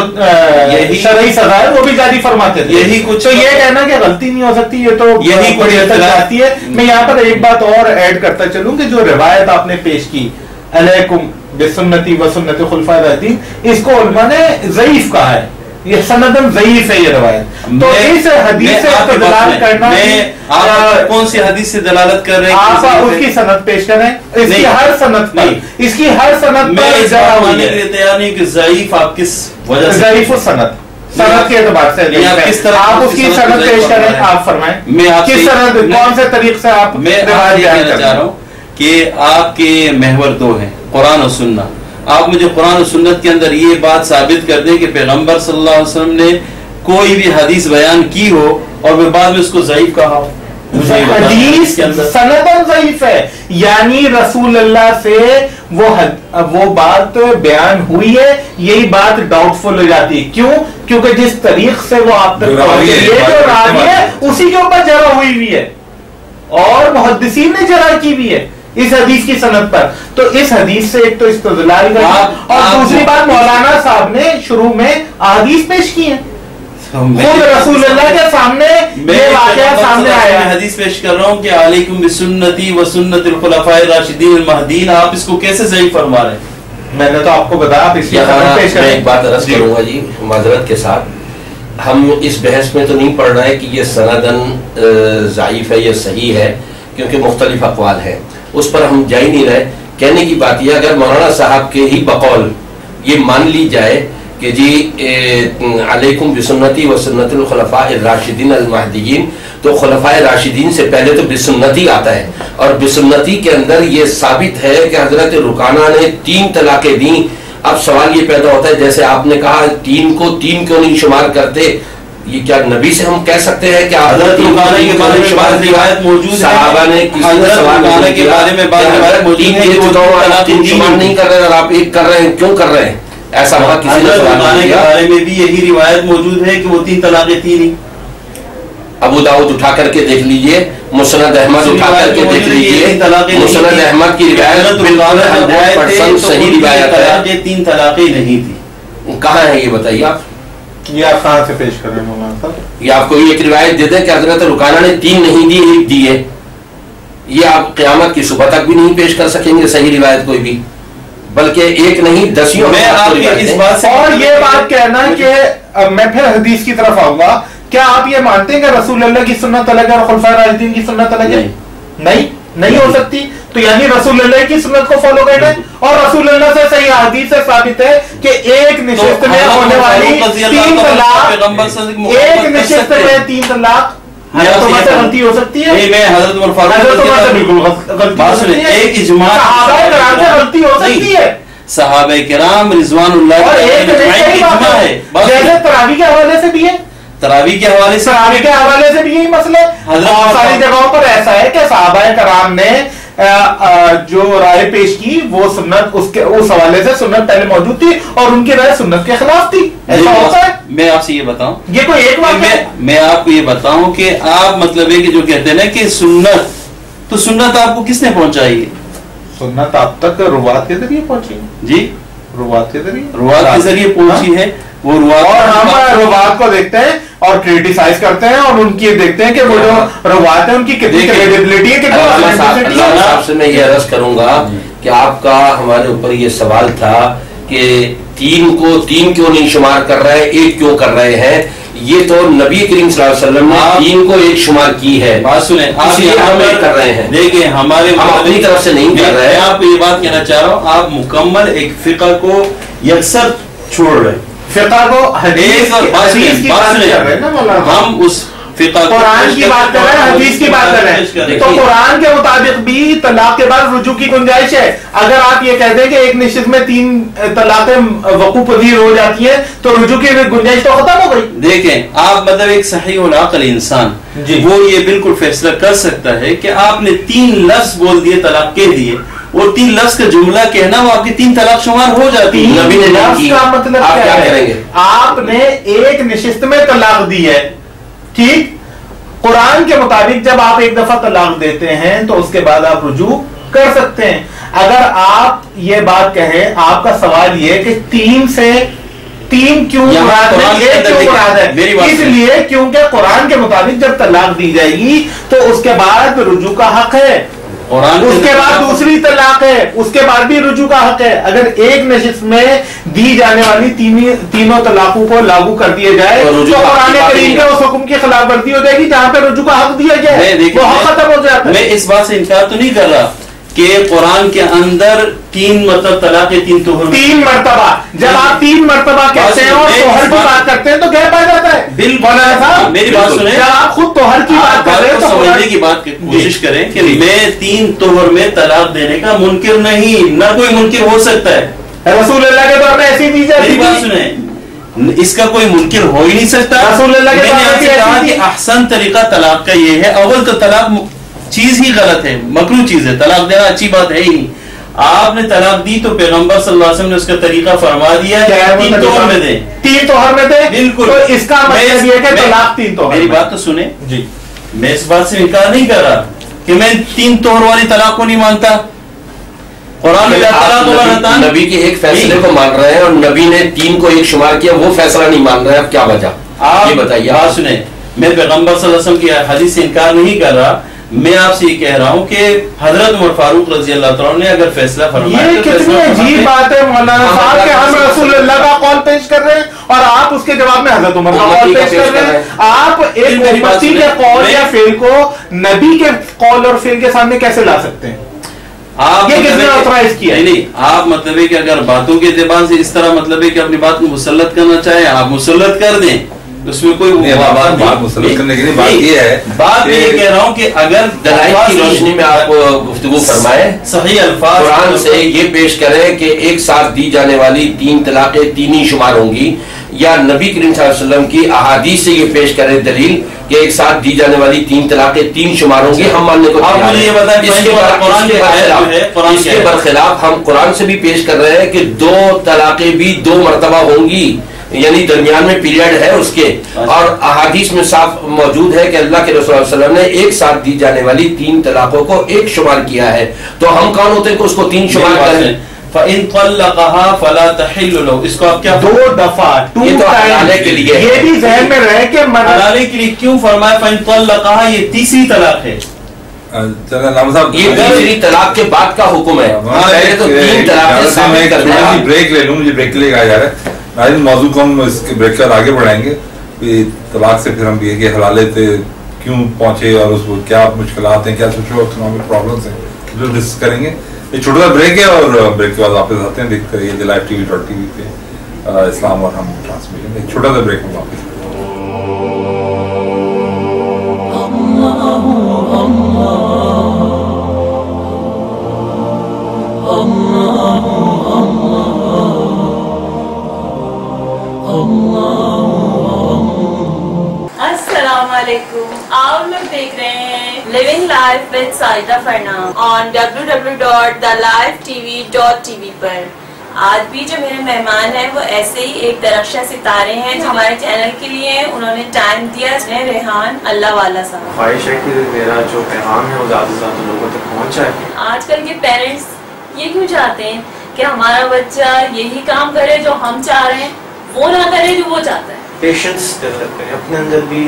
شرعی سزا ہے وہ بھی جاری فرماتے تھے. یہی کچھ تو یہ کہنا کہ غلطی نہیں ہو سکتی یہ تو یہی بڑی حد تک جاتی ہے. میں یہاں پر ایک بات اور ایڈ کرتا چلوں کہ جو روایت آپ نے پیش کی علیکم بسنتی و سنت خلفائے الراشدین، اس کو علماء نے ضعیف کہا ہے، یہ سندن ضعیف ہے یہ روایت. تو اس حدیث سے استدلال کرنا، کون سی حدیث سے دلالت کر رہے ہیں؟ آپ اس کی سند پیش کریں، اس کی ہر سند پر، اس کی ہر سند میں اس بات ماننے کے لیے تیار نہیں کہ ضعیف آپ کس وجہ سے؟ ضعیف سند کے اعتبار سے آپ اس کی سند پیش کریں. آپ فرمائیں میں آپ کس سند کون سے طریق سے آپ میں کہنا چاہ رہا ہوں کہ آپ کے محور دو ہیں، قرآن و سنت. آپ مجھے قرآن و سنت کے اندر یہ بات ثابت کر دیں کہ پیغمبر صلی اللہ علیہ وسلم نے کوئی بھی حدیث بیان کی ہو اور پھر بعد میں اس کو ضعیف کہا ہو. حدیث سندن ضعیف ہے، یعنی رسول اللہ سے وہ بات بیان ہوئی ہے، یہی بات ڈاؤٹ فل ہو جاتی ہے. کیوں؟ کیونکہ جس طریق سے وہ آپ تک پہنچی ہے جو راوی ہے اسی کے اوپر جرح ہوئی ہوئی ہے اور محدثین نے جرح کی بھی ہے اس حدیث کی سند پر. تو اس حدیث سے ایک تو استدلال کرنا، اور دوسری بات مولانا صاحب نے شروع میں احادیث پیش کی ہیں، خود رسول اللہ کے سامنے یہ واقعہ سامنے آیا. میں حدیث پیش کر رہا ہوں کہ علیکم بسنتی و سنت الخلفاء الراشدین المہدیین، آپ اس کو کیسے ضعیف فرما رہے ہیں؟ میں نے تو آپ کو بتایا آپ اس کی سند پیش کریں. ایک بات عرض کروں گا جی معذرت کے ساتھ، ہم اس بحث میں تو نہیں پڑھ رہے کہ یہ سندن ضعیف ہے یا صحیح ہے، کیونکہ مختلف اقوال ہیں، اس پر ہم جا ہی نہیں رہے. کہنے کی بات یہ اگر مولانا صاحب کے ہی بقول یہ مان لی جائے کہ جی علیکم بسنتی و سنت الخلفاء الراشدین المہدیین، تو خلفاء راشدین سے پہلے تو بسنتی آتا ہے، اور بسنتی کے اندر یہ ثابت ہے کہ حضرت رکانہ نے 3 طلاقیں دیں. اب سوال یہ پیدا ہوتا ہے جیسے آپ نے کہا 3 کو 3 کیوں نہیں شمار کرتے، یہ کیا نبی سے ہم کہہ سکتے ہیں کہ حضرت رکانہ کے بارے میں بعض روایت موجود ہے، صحابہ نے کسی نے سوال کے بارے میں بعض روایت موجود ہے کہ 3 شمار نہیں کر رہے اور آپ 1 کر رہے ہیں، کیوں کر رہے ہیں؟ ایسا وہاں کسی نے سوال کے بارے میں بھی یہی روایت موجود ہے کہ وہ 3 طلاقیں تھی نہیں. ابو داؤد اٹھا کر کے دیکھ لیجئے، مسند احمد اٹھا کر کے دیکھ لیجئے، مسند احمد کی روایت بالکل 100% صحیح روایت ہے. 3 طلاقیں نہیں تھی. کہاں ہے یہ بتائیے آپ؟ یہ آپ کہاں سے پیش کر رہے ہیں مولانا صاحب؟ یہ آپ کو ایک روایت دے دیں کہ حضرت رکانہ نے 3 نہیں دی 1 دی ہے، یہ آپ قیامت کی صبح تک بھی نہیں پیش کر سکیں گے صحیح روایت کوئی بھی، بلکہ 1 نہیں 10 میں آپ کی اس بات سے اور یہ بات کہنا کہ میں پھر حدیث کی طرف آؤں گا. کیا آپ یہ مانتے ہیں کہ رسول اللہ کی سنت الگ ہے اور خلفاء راشدین کی سنت الگ ہے؟ نہیں ہو سکتی. تو یعنی رسول اللہ کی سنت کو فالو کرنا ہے، اور رسول اللہ سے صحیح حدیث سے ثابت ہے کہ ایک نشست میں ہونے والی 3 طلاق، ایک نشست میں 3 طلاق غلطی ہو سکتی ہے. میں حضرت عمر فاروق ایک اجماع غلطی ہو سکتی ہے. صحابہ کرام رضوان اللہ ہے، جیسے تراویح کے حوالے سے بھی ہے، تراویح کے حوالے سے بھی یہی مسئلہ ہے. بہت ساری جگہوں پر ایسا ہے کہ صحابہ کرام نے جو رائے پیش کی وہ سنت اس حوالے سے سنت پہلے موجود تھی اور ان کی رائے سنت کے خلاف تھی. ایسا ہوتا ہے. میں آپ سے یہ بتاؤں، یہ کوئی ایک بات ہے. میں آپ کو یہ بتاؤں کہ آپ مطلب ہے کہ جو کہتے ہیں نا کہ سنت، تو سنت آپ کو کس نے پہنچائی ہے؟ سنت آپ تک روات کے ذریعے پہنچی ہے. جی روات کے ذریعے پہنچی ہے. وہ روات، اور ہم روات کو دیکھتے ہیں اور کریٹیسائز کرتے ہیں اور ان کی دیکھتے ہیں کہ وہ جو روات ہیں ان کی کتنی کریڈیبلٹی ہے. علامہ صاحب سے میں یہ عرض کروں گا کہ آپ کا ہمارے اوپر یہ سوال تھا کہ 3 کو 3 کیوں نہیں شمار کر رہے، 1 کیوں کر رہے ہیں. یہ تو نبی کریم صلی اللہ علیہ وسلم نے 3 کو 1 شمار کی ہے. بات سنیں، آپ یہ کر رہے ہیں. دیکھیں ہمارے اپنی طرف سے نہیں کر رہے ہیں. آپ کو یہ بات کہنا چاہ رہا ہوں، آپ مکمل ایک فقہ کو یکسر چھوڑ رہے ہیں. فقہ کو حدیث کی بات کر رہے ہیں نا مولانا, ہم اس قرآن کی بات کر رہے ہیں, حدیث کی بات کر رہے ہیں. تو قرآن کے مطابق بھی طلاق کے بعد رجوع کی گنجائش ہے. اگر آپ یہ کہتے ہیں کہ ایک نشست میں 3 طلاقیں وقوع پذیر ہو جاتی ہیں تو رجوع کی گنجائش تو ختم ہو گئی. دیکھیں آپ مطلب ایک صحیح العقل انسان وہ یہ بالکل فیصلہ کر سکتا ہے کہ آپ نے 3 لفظ بول دیے, طلاق کہہ دیے, اور 3 لفظ کا جملہ کہنا وہ آپ کی 3 طلاق شمار ہو جاتی ہے. نبی نے لفظ کا مطلب کیا ہے؟ آپ نے ایک نشست میں طلاق دی ہے, ٹھیک. قرآن کے مطابق جب آپ ایک دفعہ طلاق دیتے ہیں تو اس کے بعد آپ رجوع کر سکتے ہیں. اگر آپ یہ بات کہیں, آپ کا سوال یہ کہ 3 سے 3 کیوں مراد ہے, اس لیے کیونکہ قرآن کے مطابق جب طلاق دی جائے گی تو اس کے بعد رجوع کا حق ہے, اس کے بعد دوسری طلاق ہے, اس کے بعد بھی رجوع کا حق ہے. اگر ایک نشست میں دی جانے والی تینوں طلاقوں کو لاگو کر دیے جائے تو قرآن کریم کے اس حکم کی خلاف ورزی ہو جائے گی جہاں پہ رجوع کا حق دیا جائے, وہ حق ختم ہو جاتا ہے. میں اس بات سے انکار تو نہیں کر رہا کہ قرآن کے اندر 3 مطلب طلاق 3 مرتبہ, جب آپ 3 مرتبہ کہتے ہیں اور توہر کی بات کرتے ہیں تو گیپ آ جاتا ہے. بالکل میری بات سنیں, جب آپ خود توہر کی بات کر رہے ہیں تو سمجھنے کی بات کوشش کریں کہ میں 3 توہر میں طلاق دینے کا منکر نہیں, نہ کوئی منکر ہو سکتا ہے. رسول اللہ کے دور میں ایسی دی جاتی. میری بات سنیں, اس کا کوئی منکر ہو ہی نہیں سکتا. رسول اللہ کے میں نے کہا کہ احسن طریقہ طلاق کا یہ ہے. اول تو طلاق چیز ہی غلط ہے, مکروہ چیز ہے, طلاق دینا اچھی بات ہے ہی نہیں. آپ نے طلاق دی تو پیغمبر صلی اللہ علیہ وسلم نے اس کا طریقہ فرما دیا ہے 3 توہر میں دیں. 3 توہر میں دیں, بالکل. تو اس کا مطلب یہ کہ طلاق 3 توہر. میری بات تو سنیں جی, میں اس بات سے انکار نہیں کر رہا کہ میں 3 توہر والی طلاق کو نہیں مانتا. قرآن میں نبی کے ایک فیصلے کو مان رہے ہیں اور نبی نے 3 کو 1 شمار کیا, وہ فیصلہ نہیں مان رہے ہیں, اب کیا وجہ آپ یہ بتائیے. بات سنیں, میں پیغمبر صلی اللہ علیہ وسلم کی حدیث سے انکار نہیں کر رہا, میں آپ سے یہ کہہ رہا ہوں کہ حضرت عمر فاروق رضی اللہ تعالیٰ نے اگر فیصلہ فرمایا, یہ کتنی عجیب بات ہے مولانا صاحب کہ ہم رسول اللہ کا قول پیش کر رہے ہیں اور آپ اس کے جواب میں حضرت عمر کا قول پیش کر رہے ہیں. آپ ایک امتی کے قول یا فعل کو نبی کے قول اور فعل کے سامنے کیسے لا سکتے ہیں؟ آپ یہ کس نے آتھرائز کیا؟ نہیں, آپ مطلب ہے کہ اگر باتوں کے اعتبار سے اس طرح مطلب ہے کہ اپنی بات کو مسلط کرنا چاہیں, آپ مسلط کر دیں, اس میں کوئی بات مسلط کرنے کی نہیں. بات یہ ہے, بات میں یہ کہہ رہا ہوں کہ اگر دلائل کی روشنی میں آپ گفتگو فرمائیں, صحیح الفاظ قرآن سے یہ پیش کریں کہ ایک ساتھ دی جانے والی 3 طلاقیں 3 ہی شمار ہوں گی, یا نبی کریم صلی اللہ علیہ وسلم کی احادیث سے یہ پیش کریں دلیل کہ ایک ساتھ دی جانے والی 3 طلاقیں 3 شمار ہوں گی, ہم ماننے کو تیار ہیں. اس کے برخلاف ہم قرآن سے بھی پیش کر رہے ہیں کہ 2 طلاقیں بھی 2 مرتبہ ہوں گی, یعنی درمیان میں پیریڈ ہے اس کے, اور احادیث میں صاف موجود ہے کہ اللہ کے رسول صلی اللہ علیہ وسلم نے ایک ساتھ دی جانے والی 3 طلاقوں کو 1 شمار کیا ہے. تو ہم کون ہوتے ہیں کہ اس کو 3 شمار کریں؟ فَإِن طَلَّقَهَا فَلَا تَحِلُّ لَهُ, اس کو آپ کیا 2 دفعہ یہ تو حلالے کے لیے, یہ بھی ذہن میں رہے کہ حلالے کے لیے کیوں فرمایا فَإِن طَلَّقَهَا, یہ تیسری طلاق ہے. یہ تیسری طلاق کے بعد کا حکم ہے, پہلے تو 3 طلاقیں ثابت کر دیا. بریک لے لوں, مجھے بریک کے لیے کہا جا رہا ہے. موضوع کو ہم اس کے بریک کر آگے بڑھائیں گے. طلاق سے پھر ہم یہ کہ حلالے سے کیوں پہنچے اور اس کو کیا مشکلات ہیں, کیا سوشل اکنامک پرابلمس ہیں, جو ڈسکس کریں گے. یہ چھوٹا سا بریک ہے اور بریک کے بعد واپس آتے ہیں. دیکھتے رہیے LiveTV.tv پہ اسلام اور ہم ٹرانسمیشن. ایک چھوٹا سا بریک میں واپس. السلام علیکم, آپ لوگ دیکھ رہے ہیں Living Life with سائدہ فرنام on www.thelivetv.tv پر. آج بھی جو میرے مہمان ہیں وہ ایسے ہی ایک درخشاں ستارے ہیں جو ہمارے چینل کے لیے انہوں نے ٹائم دیا. ریحان اللہ والا صاحب. خواہش ہے کہ میرا جو پیغام ہے وہ زیادہ سے زیادہ لوگوں تک پہنچ جائے. آج کل کے پیرنٹس یہ کیوں چاہتے ہیں کہ ہمارا بچہ یہی کام کرے جو ہم چاہ رہے ہیں, وہ نہ کرے جو وہ چاہتا ہے. پیشنس ڈیولپ کریں اپنے اندر بھی,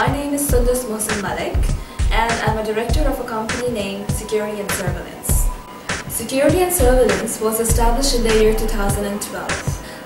My name is Sundus Mohsin Malik and I'm a director of a company named Security and Surveillance. Security and Surveillance was established in the year 2012.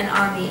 and army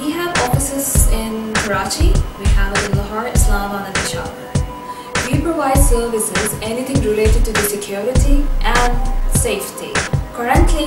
We have offices in Karachi, we have it in Lahore, Islamabad and Peshawar. We provide services anything related to the security and safety. Currently,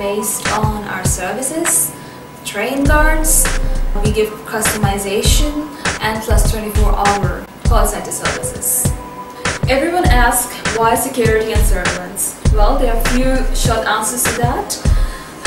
based on our services, trained guards, we give customization and plus 24-hour call center services. Everyone asks why security and surveillance? Well, there are few short answers to that.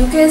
UK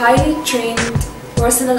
highly trained personnel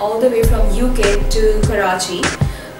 all the way from UK to Karachi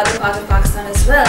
other part of Pakistan as well,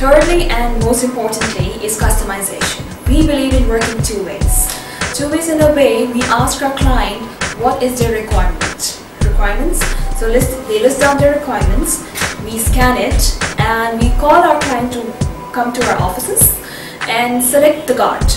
Thirdly and most importantly is customization. We believe in working two ways. Two ways in a way, we ask our client what is their requirements. So they list down their requirements, we scan it and we call our client to come to our offices and select the guard.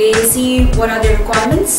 They see what are their requirements,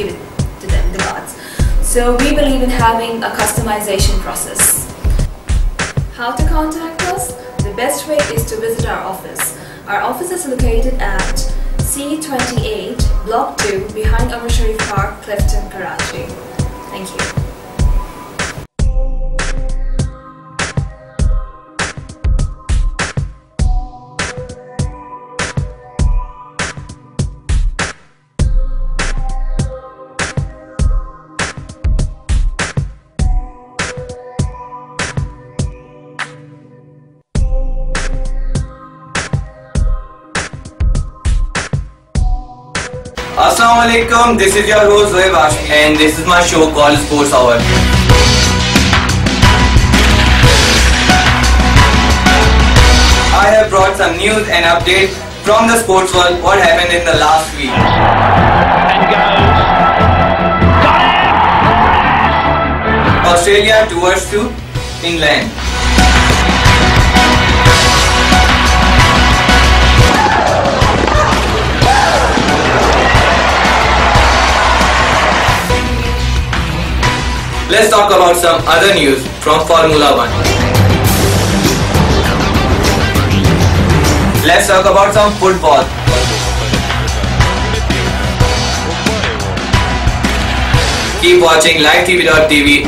give it to them, the guards. So we believe in having a customization process. How to contact us? The best way is to visit our office. Our office is located at C28, Block 2, behind Umar Sharif Park, Clifton, Karachi. Thank you. Assalamualaikum, this is your host Zoeb Ashmi and this is my show called Sports Hour. I have brought some news and updates from the sports world, what happened in the last week. Australia tours to England. Let's talk about some other news from Formula 1. Let's talk about some football. Keep watching livetv.tv.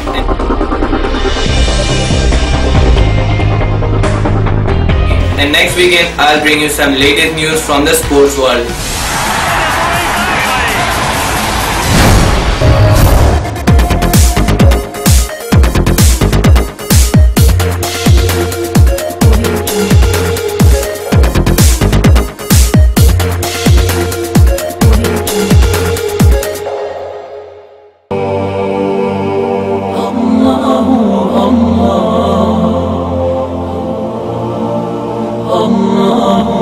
And next weekend I'll bring you some latest news from the sports world. Allah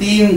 3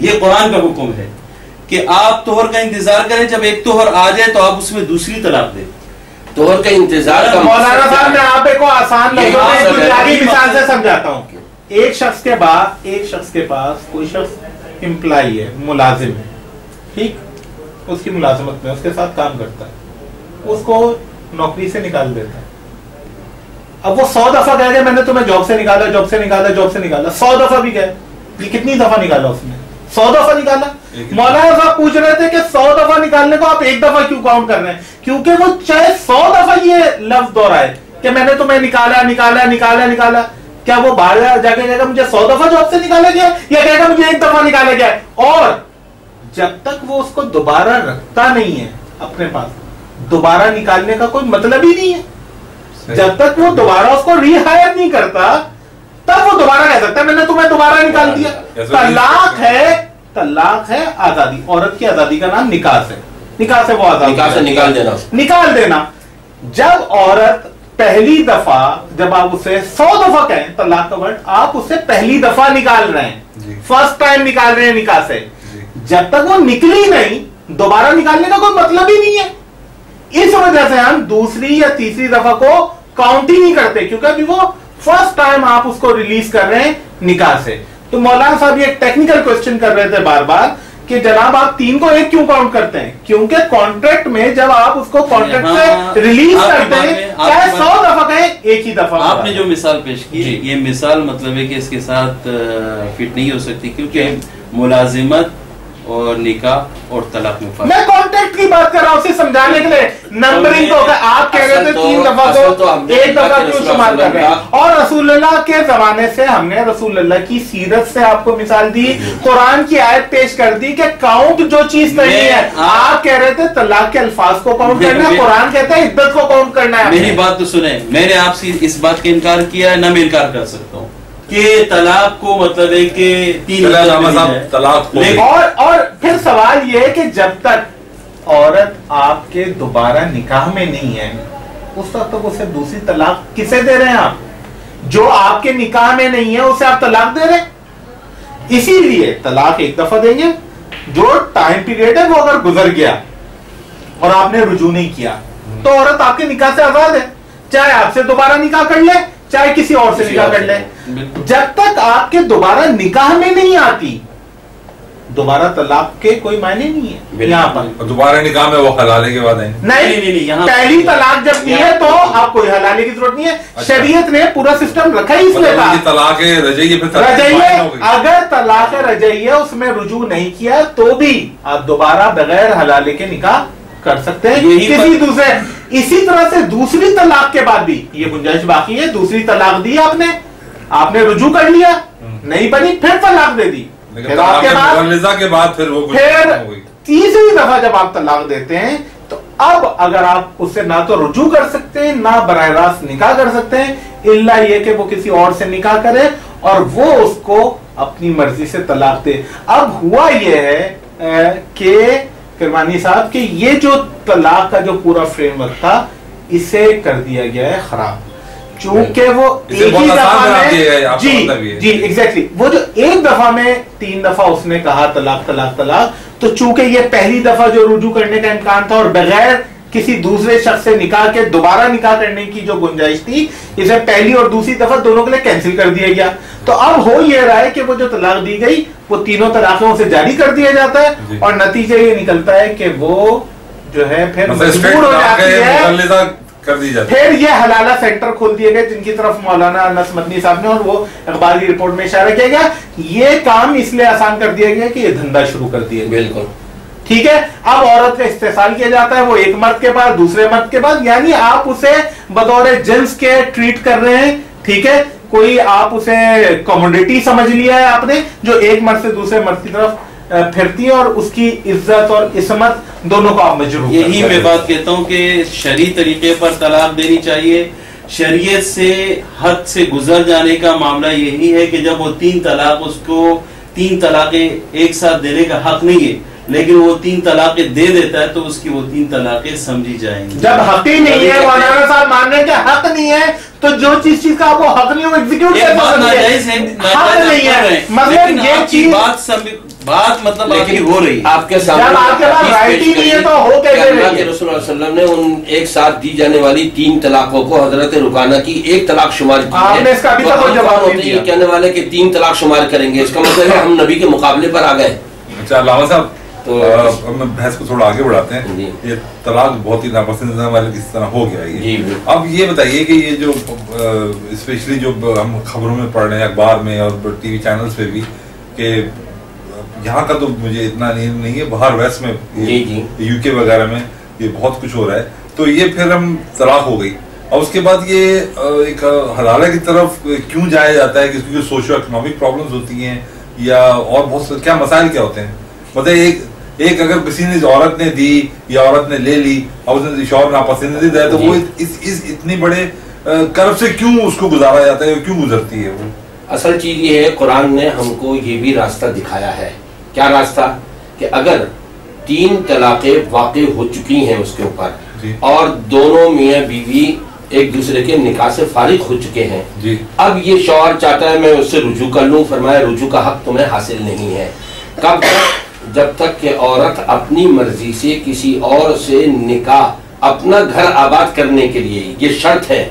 یہ قرآن کا حکم ہے کہ آپ توہر کا انتظار کریں, جب ایک توہر آ جائے تو آپ اس میں دوسری طلاق دیں. توہر کا انتظار کا مولانا صاحب میں آپ کو آسان مثال سے سمجھاتا ہوں. ایک شخص کے پاس کوئی شخص امپلائی ہے, ملازم ہے, ٹھیک, اس کی ملازمت میں اس کے ساتھ کام کرتا ہے, اس کو نوکری سے نکال دیتا ہے. اب وہ 100 دفعہ کہہ گیا میں نے تمہیں جاب سے نکالا, جاب سے نکالا, جاب سے نکالا, 100 دفعہ بھی گئے. یہ کتنی دفعہ نکالا اس نے؟ 100 دفعہ نکالا. مولانا صاحب پوچھ رہے تھے کہ 100 دفعہ نکالنے کو آپ ایک دفعہ کیوں کاؤنٹ کر رہے ہیں؟ کیونکہ وہ چاہے 100 دفعہ یہ لفظ دہرائے کہ میں نے تمہیں نکالا نکالا نکالا نکالا, کیا وہ باہر جا کے کہے گا مجھے 100 دفعہ جاب سے نکالا گیا, یا کہے گا مجھے ایک دفعہ نکالا گیا؟ اور جب تک وہ اس کو دوبارہ رکھتا نہیں ہے اپنے پاس, دوبارہ نکالنے کا کوئی مطلب ہی نہیں ہے. جب تک وہ دوبارہ اس کو ری ہائر نہیں کرتا تب وہ دوبارہ کہہ سکتا ہے میں نے تمہیں دوبارہ نکال دیا. طلاق ہے آزادی, عورت کی آزادی کا نام نکاح ہے. نکاح سے وہ آزادی نکال دینا. جب عورت پہلی دفعہ, جب آپ اسے 100 دفعہ کہیں طلاق کا ورڈ, آپ اسے پہلی دفعہ نکال رہے ہیں, فرسٹ ٹائم نکال رہے ہیں نکاح سے. جب تک وہ نکلی نہیں دوبارہ نکالنے کا کوئی مطلب ہی نہیں ہے. اس وجہ سے ہم دوسری یا تیسری دفعہ کو کاؤنٹ ہی نہیں کرتے, کیونکہ ابھی وہ فرسٹ ٹائم آپ اس کو ریلیز کر رہے ہیں نکاح سے. تو مولانا صاحب یہ ٹیکنیکل کوسچن کر رہے تھے بار بار کہ جناب آپ 3 کو 1 کیوں کاؤنٹ کرتے ہیں؟ کیونکہ کانٹریکٹ میں جب آپ اس کو کانٹریکٹ سے ریلیز کرتے ہیں چاہے 100 دفعہ کہیں ایک ہی دفعہ. آپ نے جو مثال پیش کی یہ مثال مطلب ہے کہ اس کے ساتھ فٹ نہیں ہو سکتی, کیونکہ ملازمت اور نکاح اور طلاق میں فرق. میں کانٹیکٹ کی بات کر رہا ہوں اسے سمجھانے کے لیے. نمبرنگ کو آپ کہہ رہے تھے 3 دفعہ کو 1 دفعہ کیوں شمار کر رہے ہیں؟ اور رسول اللہ کے زمانے سے ہم نے رسول اللہ کی سیرت سے آپ کو مثال دی, قرآن کی آیت پیش کر دی کہ کاؤنٹ جو چیز نہیں ہے. آپ کہہ رہے تھے طلاق کے الفاظ کو کاؤنٹ کرنا ہے, قرآن کہتا ہے عدت کو کاؤنٹ کرنا ہے. میری بات تو سنیں, میں نے آپ سے اس بات کا انکار کیا ہے, نہ میں انکار کر سکتا ہوں کہ طلاق کو مطلب ہے کہ 3 طلاق. اور پھر سوال یہ کہ جب تک عورت آپ کے دوبارہ نکاح میں نہیں ہے اس وقت تک اسے دوسری طلاق کسے دے رہے ہیں آپ؟ جو آپ کے نکاح میں نہیں ہے اسے آپ طلاق دے رہے ہیں. اسی لیے طلاق 1 دفعہ دیں گے, جو ٹائم پیریڈ ہے وہ اگر گزر گیا اور آپ نے رجوع نہیں کیا تو عورت آپ کے نکاح سے آزاد ہے, چاہے آپ سے دوبارہ نکاح کر لے چاہے کسی اور سے نکاح کر لے. جب تک آپ کے دوبارہ نکاح میں نہیں آتی دوبارہ طلاق کے کوئی معنی نہیں ہے. یہاں پر دوبارہ نکاح میں وہ حلالے کے بعد نہیں, پہلی طلاق جب کی ہے تو آپ کوئی حلالے کی ضرورت نہیں ہے. شریعت نے پورا سسٹم رکھا ہی اس میں تھا. طلاق رجعیہ, اگر طلاق رجعیہ اس میں رجوع نہیں کیا تو بھی آپ دوبارہ بغیر حلالے کے نکاح کر سکتے ہیں کسی دوسرے. اسی طرح سے دوسری طلاق کے بعد بھی یہ گنجائش باقی ہے. دوسری طلاق دی آپ نے رجوع کر لیا, نہیں بنی پھر طلاق دے دی, پھر تیسری دفعہ جب آپ طلاق دیتے ہیں تو اب اگر آپ اس سے نہ تو رجوع کر سکتے ہیں نہ براہ راست نکاح کر سکتے ہیں, الا یہ کہ وہ کسی اور سے نکاح کرے اور وہ اس کو اپنی مرضی سے طلاق دے. اب ہوا یہ ہے کہ کرمانی صاحب کہ یہ جو طلاق کا جو پورا فریم ورک تھا اسے کر دیا گیا ہے خراب, چونکہ وہ ایک ہی دفعہ میں جی ایگزیکٹلی وہ جو ایک دفعہ میں 3 دفعہ اس نے کہا طلاق طلاق طلاق, تو چونکہ یہ پہلی دفعہ جو رجوع کرنے کا امکان تھا اور بغیر کسی دوسرے شخص سے نکاح کے دوبارہ نکاح کرنے کی جو گنجائش تھی اسے پہلی اور دوسری دفعہ دونوں کے لیے کینسل کر دیا گیا. تو اب ہو یہ رہا ہے کہ وہ جو طلاق دی گئی وہ تینوں طلاقوں سے جاری کر دیا جاتا ہے اور نتیجہ یہ نکلتا ہے کہ وہ جو ہے پھر مجبور ہو جاتی ہے. پھر یہ حلالہ سینٹر کھول دیے گئے جن کی طرف مولانا انس مدنی صاحب نے اور وہ اخبار کی رپورٹ میں اشارہ کیا گیا. یہ کام اس لیے آسان کر دیا گیا کہ یہ دھندا شروع کر دیا گیا. بالکل ٹھیک ہے. اب عورت کا استحصال کیا جاتا ہے وہ ایک مرد کے پاس دوسرے مرد کے پاس, یعنی آپ اسے بطور جنس کے ٹریٹ کر رہے ہیں. ٹھیک ہے, کوئی آپ اسے کموڈیٹی سمجھ لیا ہے آپ نے جو ایک مرد سے دوسرے مرد کی طرف پھرتی ہے اور اس کی عزت اور عصمت دونوں کو آپ مجروح. یہی میں بات کہتا ہوں کہ شرعی طریقے پر طلاق دینی چاہیے. شریعت سے حد سے گزر جانے کا معاملہ یہی ہے کہ جب وہ 3 طلاق اس کو 3 طلاقیں ایک ساتھ دینے کا حق نہیں ہے لیکن وہ 3 طلاقیں دے دیتا ہے تو اس کی وہ 3 طلاقیں سمجھی جائیں گی. جب حق ہی نہیں ہے مولانا صاحب ماننے کا حق نہیں ہے تو جو چیز کا آپ کو حق نہیں ہو ایگزیکیوٹ کیسے ناجائز ہے, حق نہیں ہے. مطلب یہ چیز بات مطلب آپ کی ہو رہی آپ کے سامنے اللہ کے رسول اللہ علیہ وسلم نے ان ایک ساتھ دی جانے والی 3 طلاقوں کو حضرت رکانہ کی 1 طلاق شمار کی ہے. یہ کہنے والے کہ 3 طلاق شمار کریں گے، اس کا مطلب ہے ہم نبی کے مقابلے پر آ گئے. اچھا علامہ صاحب، تو ہم بحث کو تھوڑا آگے بڑھاتے ہیں. یہ طلاق بہت ہی ناپسندیدہ والے کس طرح ہو گیا یہ. اب یہ بتائیے کہ یہ جو اسپیشلی جو ہم خبروں میں پڑھ رہے ہیں، اخبار میں اور ٹی وی چینلز پہ بھی، کہ یہاں کا تو مجھے اتنا نہیں ہے، باہر ویسٹ میں یو کے وغیرہ میں یہ بہت کچھ ہو رہا ہے. تو یہ پھر ہم طلاق ہو گئی اور اس کے بعد یہ ایک حلالہ کی طرف کیوں جایا جاتا ہے؟ کیونکہ سوشو اکنامک پرابلمز ہوتی ہیں یا اور بہت کیا مسائل کیا ہوتے ہیں؟ مطلب ایک اگر کسی نے عورت نے دی یا عورت نے لے لی اور اس نے شوہر ناپسندیدہ ہے تو وہ اتنی بڑے کرب سے کیوں اس کو گزارا جاتا ہے، کیوں گزرتی ہے وہ؟ اصل چیز یہ ہے، قرآن نے ہم کو یہ بھی راستہ دکھایا ہے. کیا راستہ؟ کہ اگر 3 طلاقیں واقع ہو چکی ہیں اس کے اوپر اور دونوں میاں بیوی ایک دوسرے کے نکاح سے فارغ ہو چکے ہیں، اب یہ شوہر چاہتا ہے میں اس سے رجوع کر لوں، فرمایا رجوع کا حق تمہیں حاصل نہیں ہے. کب تک؟ جب تک کہ عورت اپنی مرضی سے کسی اور سے نکاح، اپنا گھر آباد کرنے کے لیے، یہ شرط ہے،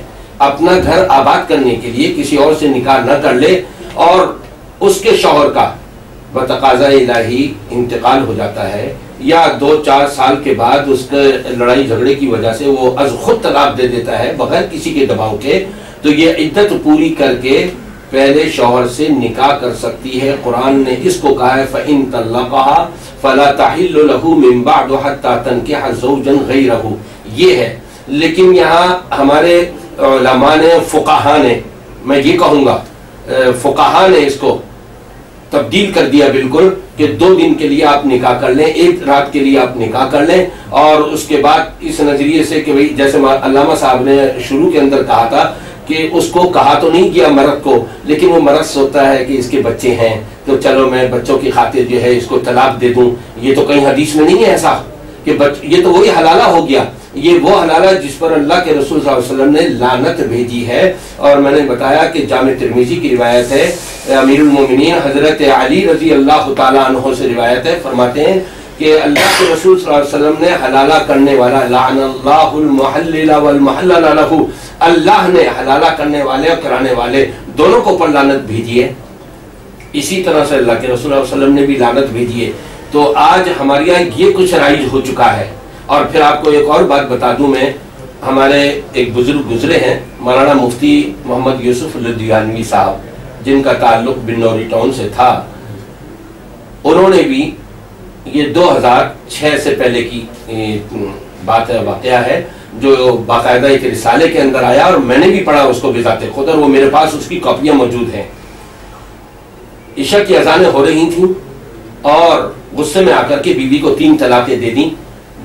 اپنا گھر آباد کرنے کے لیے کسی اور سے نکاح نہ کر لے اور اس کے شوہر کا بتقاضا الہی انتقال ہو جاتا ہے یا 2-4 سال کے بعد اس کے لڑائی جھگڑے کی وجہ سے وہ از خود طلاق دے دیتا ہے بغیر کسی کے دباؤ کے، تو یہ عدت پوری کر کے پہلے شوہر سے نکاح کر سکتی ہے. قرآن نے اس کو کہا ہے فَإِن طَلَّقَهَا فَلَا تَحِلُّ لَهُ مِن بَعْدُ حَتَّى تَنكِحَ زَوْجًا غَيْرَهُ. یہ ہے. لیکن یہاں ہمارے علماء نے، فقہا نے، میں یہ کہوں گا فقہا نے اس کو تبدیل کر دیا بالکل کہ 2 دن کے لیے آپ نکاح کر لیں، 1 رات کے لیے آپ نکاح کر لیں، اور اس کے بعد اس نظریے سے کہ جیسے علامہ صاحب نے شروع کے اندر کہا تھا کہ اس کو کہا تو نہیں کیا مرد کو، لیکن وہ مرد سوچتا ہے کہ اس کے بچے ہیں تو چلو میں بچوں کی خاطر جو ہے اس کو طلاق دے دوں. یہ تو کہیں حدیث میں نہیں ہے ایسا کہ یہ تو وہی حلالہ ہو گیا. یہ وہ حلالہ جس پر اللہ کے رسول صلی اللہ علیہ وسلم نے لعنت بھیجی ہے. اور میں نے بتایا کہ جامع ترمذی کی روایت ہے، امیر المومنین حضرت علی رضی اللہ تعالیٰ عنہ سے روایت ہے، فرماتے ہیں کہ اللہ کے رسول صلی اللہ علیہ وسلم نے حلالہ کرنے والا، لعن اللہ المحلل والمحلل لہ، اللہ نے حلالہ کرنے والے اور کرانے والے دونوں کو پر لعنت بھیجی ہے. اسی طرح سے اللہ کے رسول صلی اللہ علیہ وسلم نے بھی لعنت بھیجی ہے. تو آج ہمارے یہاں یہ کچھ رائج ہو چکا ہے. اور پھر آپ کو ایک اور بات بتا دوں میں، ہمارے ایک بزرگ گزرے ہیں مولانا مفتی محمد یوسف لدھیانوی صاحب، جن کا تعلق بنوری ٹاؤن سے تھا. انہوں نے بھی یہ 2006 سے پہلے کی بات ہے، واقعہ ہے، جو باقاعدہ ایک رسالے کے اندر آیا اور میں نے بھی پڑھا اس کو بذات خود، اور وہ میرے پاس اس کی کاپیاں موجود ہیں. عشاء کی اذانیں ہو رہی تھیں اور غصے میں آ کر کے بیوی کو 3 طلاقیں دے دیں.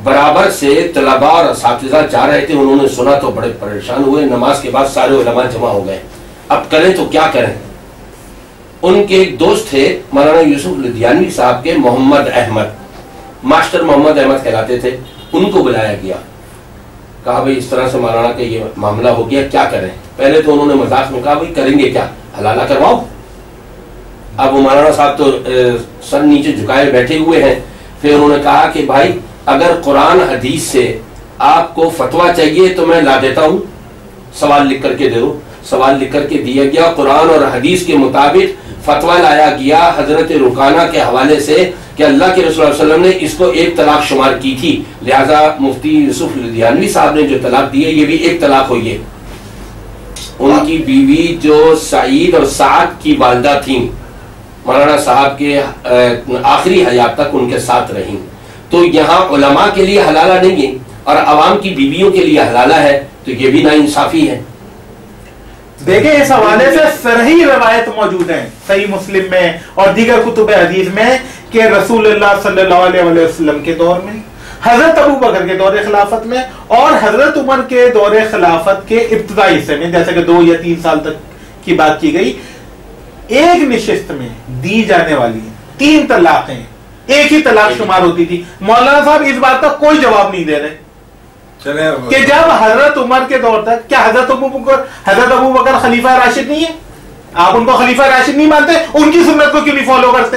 برابر سے طلباء اور اساتذہ جا رہے تھے، انہوں نے سنا تو بڑے پریشان ہوئے. نماز کے بعد سارے علماء جمع ہو گئے، اب کریں تو کیا کریں. ان کے ایک دوست تھے مولانا یوسف لدھیانوی صاحب کے، محمد احمد، ماسٹر محمد احمد کہلاتے تھے. ان کو بلایا گیا، کہا بھئی اس طرح سے مولانا کا یہ معاملہ ہو گیا، کیا کریں. پہلے تو انہوں نے مذاق میں کہا بھئی کریں گے کیا، حلالہ کرواؤ. اب وہ مولانا صاحب تو سر نیچے جھکائے بیٹھے ہوئے ہیں. پھر انہوں نے کہا کہ بھائی اگر قرآن حدیث سے آپ کو فتویٰ چاہیے تو میں لا دیتا ہوں، سوال لکھ کر کے دے دو. سوال لکھ کر کے دیا گیا، قرآن اور حدیث کے مطابق فتویٰ لایا گیا حضرت رکانہ کے حوالے سے کہ اللہ کے رسول صلی اللہ علیہ وسلم نے اس کو 1 طلاق شمار کی تھی، لہذا مفتی یوسف لدھیانوی صاحب نے جو طلاق دی ہے یہ بھی 1 طلاق ہوئی ہے. ان کی بیوی جو سعید اور سعد کی والدہ تھیں، مولانا صاحب کے آخری حیات تک ان کے ساتھ رہیں. تو یہاں علماء کے لیے حلالہ نہیں ہے اور عوام کی بیویوں کے لیے حلالہ ہے، تو یہ بھی ناانصافی ہے. دیکھیں اس حوالے سے صحیح روایت موجود ہیں صحیح مسلم میں اور دیگر کتب حدیث میں کہ رسول اللہ صلی اللہ علیہ وسلم کے دور میں، حضرت ابو بکر کے دور خلافت میں اور حضرت عمر کے دور خلافت کے ابتدائی حصے میں، جیسے کہ 2 یا 3 سال تک کی بات کی گئی، ایک نشست میں دی جانے والی 3 طلاقیں ایک ہی طلاق شمار ہوتی تھی. مولانا صاحب اس بات کا کوئی جواب نہیں دے رہے کہ جب حضرت عمر کے دور تک، کیا حضرت ابو بکر خلیفہ راشد نہیں ہے؟ آپ ان کو خلیفہ راشد نہیں مانتے؟ ان کی سنت کو کیوں نہیں فالو کرتے؟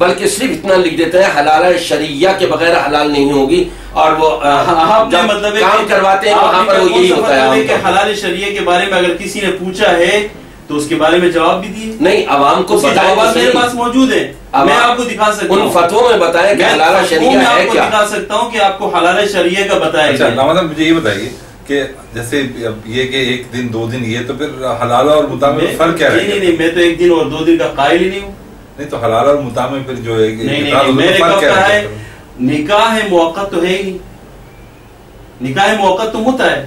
بلکہ صرف اتنا لکھ دیتے ہیں حلال شریعہ کے بغیر حلال نہیں ہوگی، اور وہ مطلب کام کرواتے ہیں وہاں پر وہ یہی ہوتا ہے کہ حلال شریعہ کے بارے میں اگر کسی نے پوچھا ہے تو اس کے بارے میں جواب بھی دیے. نہیں، عوام کو جوابات میرے پاس موجود ہیں، میں آپ کو دکھا سکتا ہوں. ان فتووں میں بتائیں کہ حلال شریعہ ہے کیا. میں آپ کو دکھا سکتا ہوں کہ آپ کو حلال شریعہ کا بتایا گیا. اچھا علامہ، مجھے یہ بتائیے کہ جیسے یہ کہ ایک دن 2 دن یہ، تو پھر حلال اور متاح میں فرق کیا ہے؟ نہیں، میں تو 1 دن اور 2 دن کا قائل ہی نہیں ہوں. نہیں تو حلال اور متاح میں پھر جو ہے نہیں، میں نے کہا ہے نکاح موقت تو ہے ہی نہیں، نکاح موقت تو متع ہے.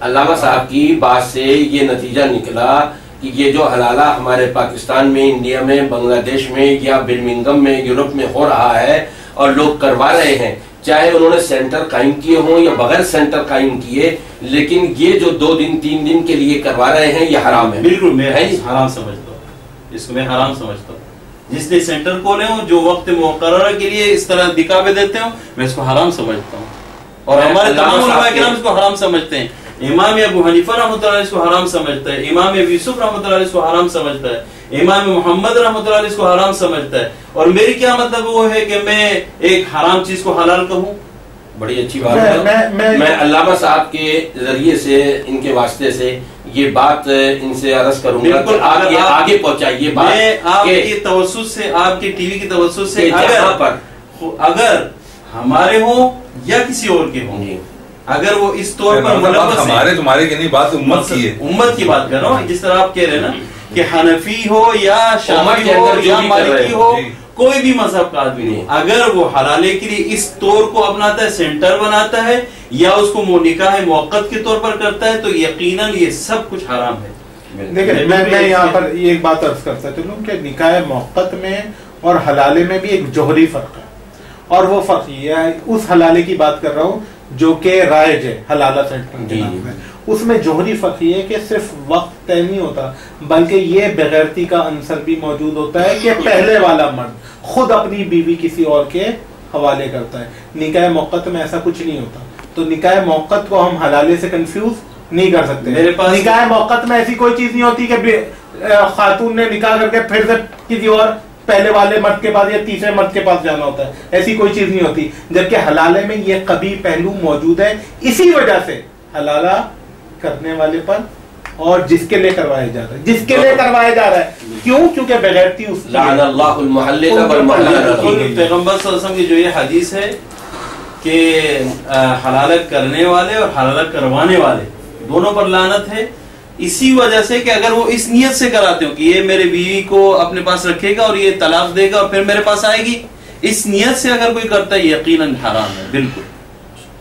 علامہ صاحب کی بات سے یہ نتیجہ نکلا کہ یہ جو حلالہ ہمارے پاکستان میں، انڈیا میں، بنگلہ دیش میں یا برمنگم میں، یورپ میں ہو رہا ہے اور لوگ کروا رہے ہیں، چاہے انہوں نے سینٹر قائم کیے ہوں یا بغیر سینٹر قائم کیے، لیکن یہ جو 2 دن 3 دن کے لیے کروا رہے ہیں یہ حرام ہے. بالکل میں حرام سمجھتا ہوں، اس کو میں حرام سمجھتا ہوں. جس نے سینٹر کھولے ہوں، جو وقت مقررہ کے لیے اس طرح دکھاوے دیتے ہوں، میں اس کو حرام سمجھتا ہوں. اور ہمارے تمام علماء کرام اس کو حرام سمجھتے ہیں. امام ابو حنیفہ رحمۃ اللہ علیہ اس کو حرام سمجھتا ہے، امام ابو یوسف رحمۃ اللہ علیہ اس کو حرام سمجھتا ہے، امام محمد رحمۃ اللہ علیہ اس کو حرام سمجھتا ہے. اور میری کیا مطلب وہ ہے کہ میں ایک حرام چیز کو حلال کہوں؟ بڑی اچھی بات ہے. میں علامہ صاحب کے ذریعے سے، ان کے واسطے سے یہ بات ان سے عرض کروں گا کہ آپ یہ آگے پہنچائیے بات. میں آپ کی توسط سے، آپ کی ٹی وی کی توسط سے، اگر ہمارے ہوں یا کسی اور کے ہوں، اگر وہ اس طور پر ہمارے تمہارے کی نہیں، بات امت کی ہے، امت کی بات کر رہا ہوں. جس طرح آپ کہہ رہے ہیں نا کہ حنفی ہو یا شافعی ہو یا مالکی ہو، کوئی بھی مذہب کا آدمی نہیں، اگر وہ حلالے کے لیے اس طور کو اپناتا ہے، سینٹر بناتا ہے یا اس کو نکاح موقت کے طور پر کرتا ہے، تو یقیناً یہ سب کچھ حرام ہے. دیکھیں میں یہاں پر ایک بات عرض کرتا چلوں کہ نکاح موقت میں اور حلالے میں بھی ایک جوہری فرق ہے، اور وہ فرق یہ ہے، اس حلالے کی بات کر رہا ہوں جو کہ رائج ہے حلالہ سینٹر کے نام میں. اس میں جوہری فرق یہ ہے کہ صرف وقت طے نہیں ہوتا، بلکہ یہ بغیرتی کا عنصر بھی موجود ہوتا ہے کہ پہلے والا مرد خود اپنی بیوی کسی اور کے حوالے کرتا ہے. نکاح موقت میں ایسا کچھ نہیں ہوتا. تو نکاح موقت کو ہم حلالے سے کنفیوز نہیں کر سکتے. نکاح موقت میں ایسی کوئی چیز نہیں ہوتی کہ خاتون نے نکاح کر کے پھر سے کسی اور پہلے والے مرد کے پاس یا تیسرے مرد کے پاس جانا ہوتا ہے، ایسی کوئی چیز نہیں ہوتی. جبکہ حلالے میں یہ قبیح پہلو موجود ہے، اسی وجہ سے حلالہ کرنے والے پر اور جس کے لیے کروایا جا رہا ہے، جس کے لیے کروایا جا رہا ہے، کیوں؟ کیونکہ بغیرتی اس لعن اللہ المحلل والمحلل. پیغمبر صلی اللہ علیہ وسلم کی جو یہ حدیث ہے کہ حلالت کرنے والے اور حلالت کروانے والے دونوں پر لعنت ہے، اسی وجہ سے کہ اگر وہ اس نیت سے کراتے ہو کہ یہ میرے بیوی کو اپنے پاس رکھے گا اور یہ طلاق دے گا اور پھر میرے پاس آئے گی، اس نیت سے اگر کوئی کرتا ہے یقیناً حرام ہے. بالکل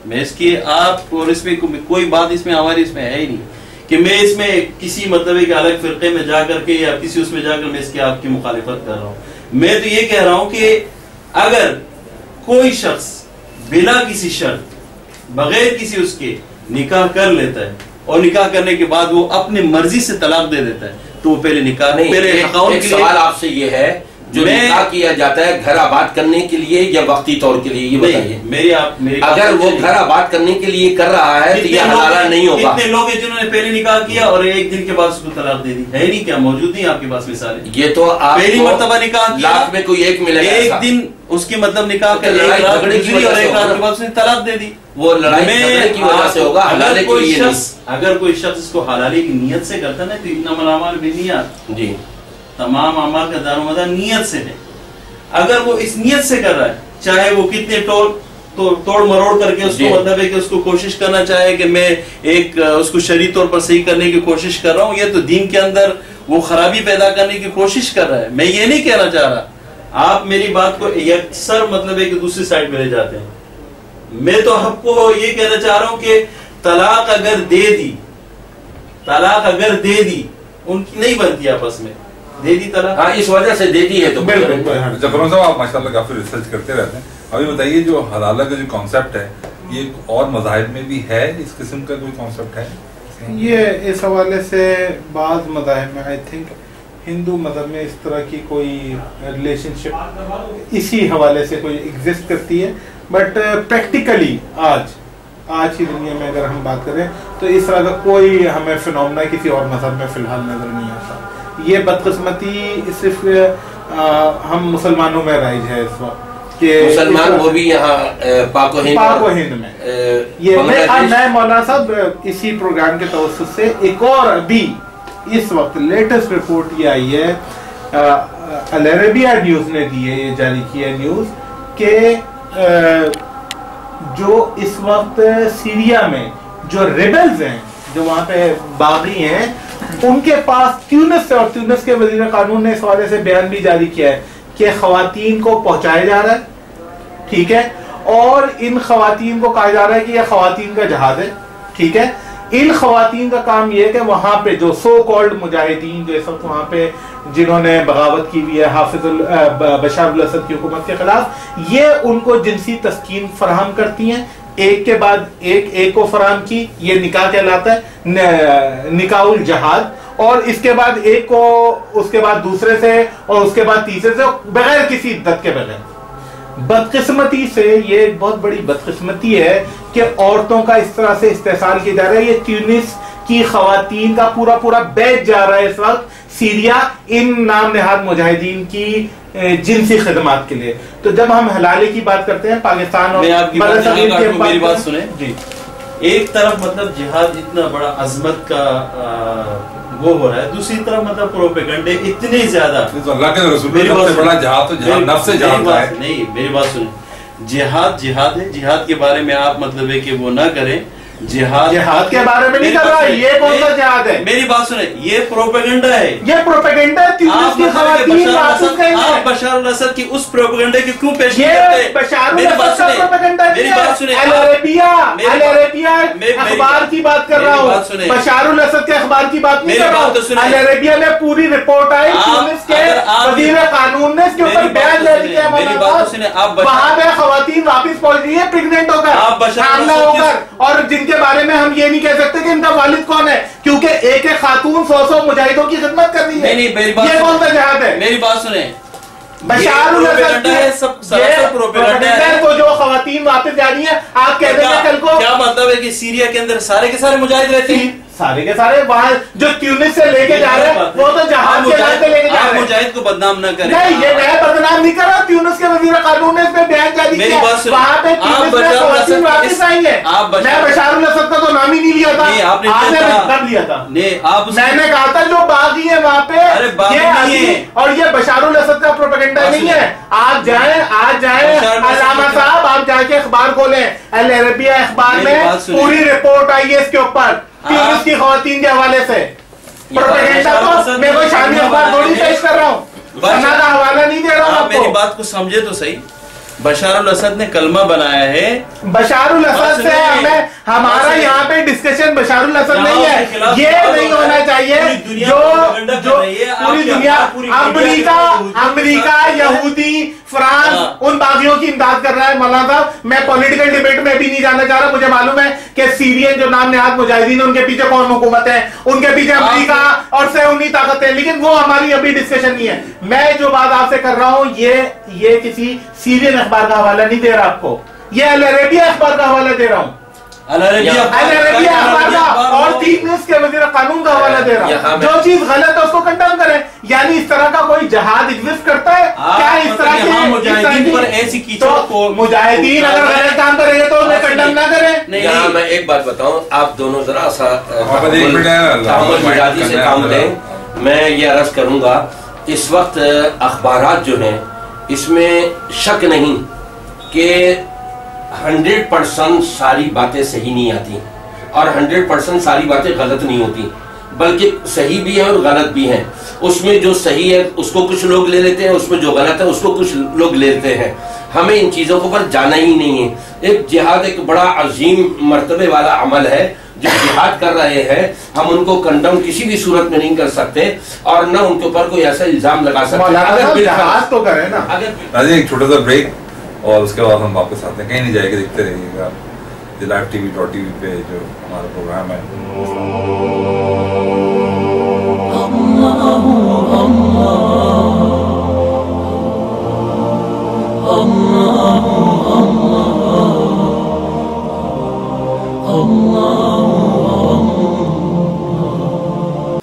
میں اس کی آپ اور اس میں کوئی بات اس میں ہماری اس میں ہے ہی نہیں کہ میں اس میں کسی مطلب ایک الگ فرقے میں جا کر کے یا کسی اس میں جا کر میں اس کی آپ کی مخالفت کر رہا ہوں. میں تو یہ کہہ رہا ہوں کہ اگر کوئی شخص بلا کسی شرط بغیر کسی اس کے نکاح کر لیتا ہے اور نکاح کرنے کے بعد وہ اپنی مرضی سے طلاق دے دیتا ہے تو وہ پہلے نکاح نہیں. ایک سوال آپ سے یہ ہے، جو نکاح کیا جاتا ہے گھر آباد کرنے کے لیے یا وقتی طور کے لیے، یہ بتائیے. اگر وہ گھر آباد کرنے کے لیے کر رہا ہے تو یہ حلال نہیں ہوگا. کتنے لوگ ہیں جنہوں نے پہلے نکاح کیا اور ایک دن کے بعد اس کو طلاق دے دی؟ ہے نہیں کیا؟ موجود نہیں آپ کے پاس مثالیں؟ یہ تو پہلی مرتبہ نکاح کیا، لاکھ میں کوئی ایک ملے گا، ایک دن اس کی مطلب نکاح کر لڑائی جھگڑے کی وجہ سے اور بعد اس نے طلاق دے دی. وہ لڑائی جھگڑے کی وجہ سے ہوگا، حلالے کے لیے نہیں. اگر کوئی شخص اس کو حلالے کی نیت سے کرتا نا تو انما الاعمال بالنیات، جی تمام اعمال کا دار و مدار نیت سے ہے. اگر وہ اس نیت سے کر رہا ہے، چاہے وہ کتنے توڑ مروڑ کر کے اس کو مطلب ہے کہ اس کو کوشش کرنا چاہے کہ میں ایک اس کو شرعی طور پر صحیح کرنے کی کوشش کر رہا ہوں، یہ تو دین کے اندر وہ خرابی پیدا کرنے کی کوشش کر رہا ہے. میں یہ نہیں کہنا چاہ رہا، آپ میری بات کو یکسر مطلب ہے کہ دوسری سائڈ میں لے جاتے ہیں. میں تو آپ کو یہ کہنا چاہ رہا ہوں کہ طلاق اگر دے دی، طلاق اگر دے دی، ان کی نہیں بنتی آپس میں، دے دی طلاق، ہاں اس وجہ سے دے دی ہے. تو جفران صاحب آپ ماشاءاللہ کافی ریسرچ کرتے رہتے ہیں، ابھی بتائیے جو حلالہ کا جو کانسیپٹ ہے یہ اور مذاہب میں بھی ہے، اس قسم کا کوئی کانسیپٹ ہے؟ یہ اس حوالے سے بعض مذاہب میں، آئی تھنک ہندو مذہب میں اس طرح کی کوئی ریلیشن شپ اسی حوالے سے کوئی ایگزسٹ کرتی ہے، بٹ پریکٹیکلی آج کی دنیا میں اگر ہم بات کریں تو اس طرح کا کوئی ہمیں فینومنا کسی اور مذہب میں فی الحال نظر نہیں آتا. یہ بدقسمتی صرف ہم مسلمانوں میں رائج ہے اس وقت کہ مسلمان وہ بھی یہاں پاک و ہند میں یہ میں مولانا صاحب اسی پروگرام کے توسط سے ایک اور ابھی اس وقت لیٹسٹ رپورٹ یہ آئی ہے العربیہ نیوز نے دی ہے، یہ جاری کی ہے نیوز کہ جو اس وقت سیریا میں جو ریبلز ہیں، جو وہاں پہ باغی ہیں، ان کے پاس تیونس سے، اور تیونس کے وزیر قانون نے اس حوالے سے بیان بھی جاری کیا ہے کہ خواتین کو پہنچایا جا رہا ہے، ٹھیک ہے، اور ان خواتین کو کہا جا رہا ہے کہ یہ خواتین کا جہاد ہے، ٹھیک ہے۔ ان خواتین کا کام یہ ہے کہ وہاں پہ جو سو کالڈ مجاہدین جو اس وقت وہاں پہ جنہوں نے بغاوت کی ہوئی ہے حافظ بشار الاسد کی حکومت کے خلاف، یہ ان کو جنسی تسکین فراہم کرتی ہیں، ایک کے بعد ایک کو فراہم کی، یہ نکاح کہلاتا ہے، نکاح الجہاد، اور اس کے بعد ایک کو، اس کے بعد دوسرے سے، اور اس کے بعد تیسرے سے، بغیر کسی عدت کے بغیر۔ بدقسمتی سے یہ ایک بہت بڑی بدقسمتی ہے کہ عورتوں کا اس طرح سے استحصال کیا جا رہا ہے۔ یہ تیونس کی خواتین کا پورا بیچ جا رہا ہے اس وقت سیریا ان نام نہاد مجاہدین کی جنسی خدمات کے لیے۔ تو جب ہم حلالے کی بات کرتے ہیں پاکستان اور میری بات سنیں جی، ایک طرف مطلب جہاد اتنا بڑا عظمت کا وہ ہو رہا ہے، دوسری طرف مطلب پروپیگنڈے اتنے زیادہ، اللہ کے رسول سے بڑا جہاد تو جہاد نفس سے جہاد ہے۔ نہیں میری بات سنیں، جہاد جہاد ہے، جہاد کے بارے میں آپ مطلب ہے کہ وہ نہ کریں، جہاد کے بارے میں نہیں کر رہا، یہ کون سا جہاد ہے؟ میری بات سنیں، یہ پروپیگنڈا ہے، یہ پروپیگنڈا ہے۔ آپ بشار الاسد کی اس پروپیگنڈے کی کیوں پیش کرتے ہیں؟ بشار الاسد کا پروپیگنڈا نہیں ہے، العربیہ اخبار کی بات کر رہا ہوں، بشار الاسد کے اخبار کی بات نہیں کر رہا ہوں۔ العربیہ میں پوری رپورٹ آئی، تیونس کے وزیر قانون نے اس کے اوپر بیان دے دیا ہے، وہاں پہ خواتین واپس پہنچ رہی ہے پریگننٹ ہو کر، حاملہ ہو کر، اور جن کے بارے میں ہم یہ نہیں کہہ سکتے کہ ان کا والد کون ہے، کیونکہ ایک خاتون 100 مجاہدوں کی خدمت کر رہی ہے۔ یہ کون سا جہاد ہے؟ میری بات سنیں، بشار الاسد کو جو خواتین واپس جا رہی ہیں، آپ کہتے ہیں کل کو کیا مطلب ہے کہ سیریا کے اندر سارے کے سارے مجاہد رہتے ہیں؟ سارے کے سارے وہاں جو تیونس سے لے کے جا رہے ہیں وہ تو جہاد کے نام سے لے کے جا رہے ہیں۔ مجاہد کو بدنام نہ کریں۔ نہیں، یہ میں بدنام نہیں کر رہا، تیونس کے وزیر قانون نے اس میں بیان جاری کیا، وہاں پہ تیونس میں خواتین واپس آئی ہیں۔ میں بشار الاسد کا تو نام ہی نہیں لیا تھا، آپ نے کب لیا تھا؟ میں نے کہا تھا جو باغی ہے وہاں پہ یہ، اور یہ بشار الاسد کا پروپیگنڈا نہیں ہے۔ آپ جائیں، آج جائیں علامہ صاحب، آپ جا کے اخبار کھولیں، العربیہ اخبار میں پوری رپورٹ آئی ہے اس کے اوپر تیونس کی خواتین کے حوالے سے۔ پروپیگنڈا تو میں کوئی شامی اخبار تھوڑی پیش کر رہا ہوں، سنا کا حوالہ نہیں دے رہا ہوں۔ آپ میری بات کو سمجھے تو صحیح، بشار الاسد نے کلمہ بنایا ہے۔ بشار الاسد سے ہمارا یہاں پہ ڈسکشن بشار الاسد نہیں ہے، یہ نہیں ہونا چاہیے جو پوری دنیا، امریکہ، یہودی، فرانس ان باغیوں کی امداد کر رہا ہے۔ مولانا صاحب میں پولیٹیکل ڈیبیٹ میں بھی نہیں جانا چاہ رہا، مجھے معلوم ہے کہ سیرین جو نام نہاد مجاہدین ان کے پیچھے کون حکومت ہے، ان کے پیچھے امریکہ اور صہیونی طاقت ہے، لیکن وہ ہماری ابھی ڈسکشن نہیں ہے۔ میں جو بات آپ سے کر رہا ہوں یہ کسی سیرین اخبار کا حوالہ نہیں دے رہا آپ کو، یہ العربیہ اخبار کا حوالہ دے رہا ہوں، العربیہ اخبار کا، اور تیونس کے وزیر قانون کا حوالہ دے رہا ہوں۔ جو چیز غلط ہے اس کو کنڈم کریں، یعنی اس طرح کا کوئی جہاد ایگزسٹ کرتا ہے کیا؟ اس طرح کے مجاہدین پر ایسی کیچڑ کو، مجاہدین اگر غلط کام کریں گے تو انہیں کنڈم نہ کریں۔ یہاں میں ایک بات بتاؤں، آپ دونوں ذرا سا مجاہدی سے کام لیں۔ میں یہ عرض کروں گا، اس وقت اخبارات جو ہیں اس میں شک نہیں کہ 100% ساری باتیں صحیح نہیں آتی، اور 100% ساری باتیں غلط نہیں ہوتی، بلکہ صحیح بھی ہیں اور غلط بھی ہیں۔ اس میں جو صحیح ہے اس کو کچھ لوگ لے لیتے ہیں، اس میں جو غلط ہے اس کو کچھ لوگ لے لیتے ہیں۔ ہمیں ان چیزوں کو پر جانا ہی نہیں ہے۔ ایک جہاد ایک بڑا عظیم مرتبے والا عمل ہے، جو جہاد کر رہے ہیں ہم ان کو کنڈم کسی بھی صورت میں نہیں کر سکتے، اور نہ ان کے اوپر کوئی ایسا الزام لگا سکتے۔ ایک چھوٹا سا بریک اور اس کے بعد ہم واپس آتے ہیں، کہیں نہیں جائے گا، دیکھتے رہیے گا DLiveTV.tv پہ جو ہمارا پروگرام ہے۔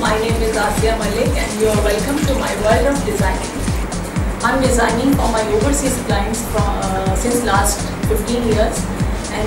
My name is Asia Malik and you are welcome to my world of designing. I'm designing for my overseas clients since last 15 years and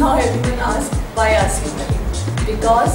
Now everyone asks why Asia Malik? Because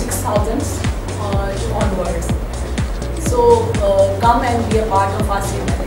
6,000 onwards. So come and be a part of Asia Malik.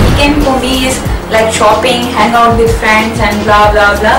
Weekend for me is like shopping, hang out with friends and blah blah blah.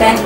10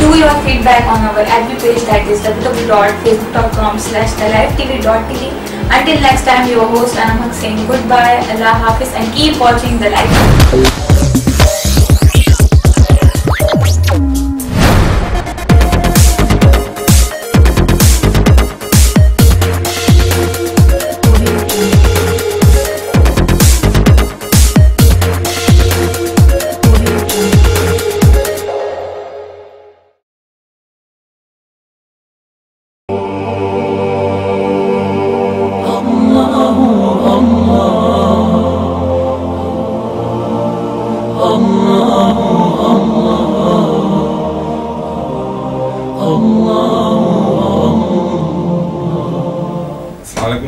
Do your feedback on our FB page, that is www.facebook.com/thelifetv.tv. Until next time, your host Anamak saying goodbye, Allah Hafiz, and keep watching The Life.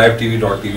LiveTV.tv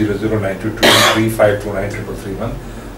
00922352933331।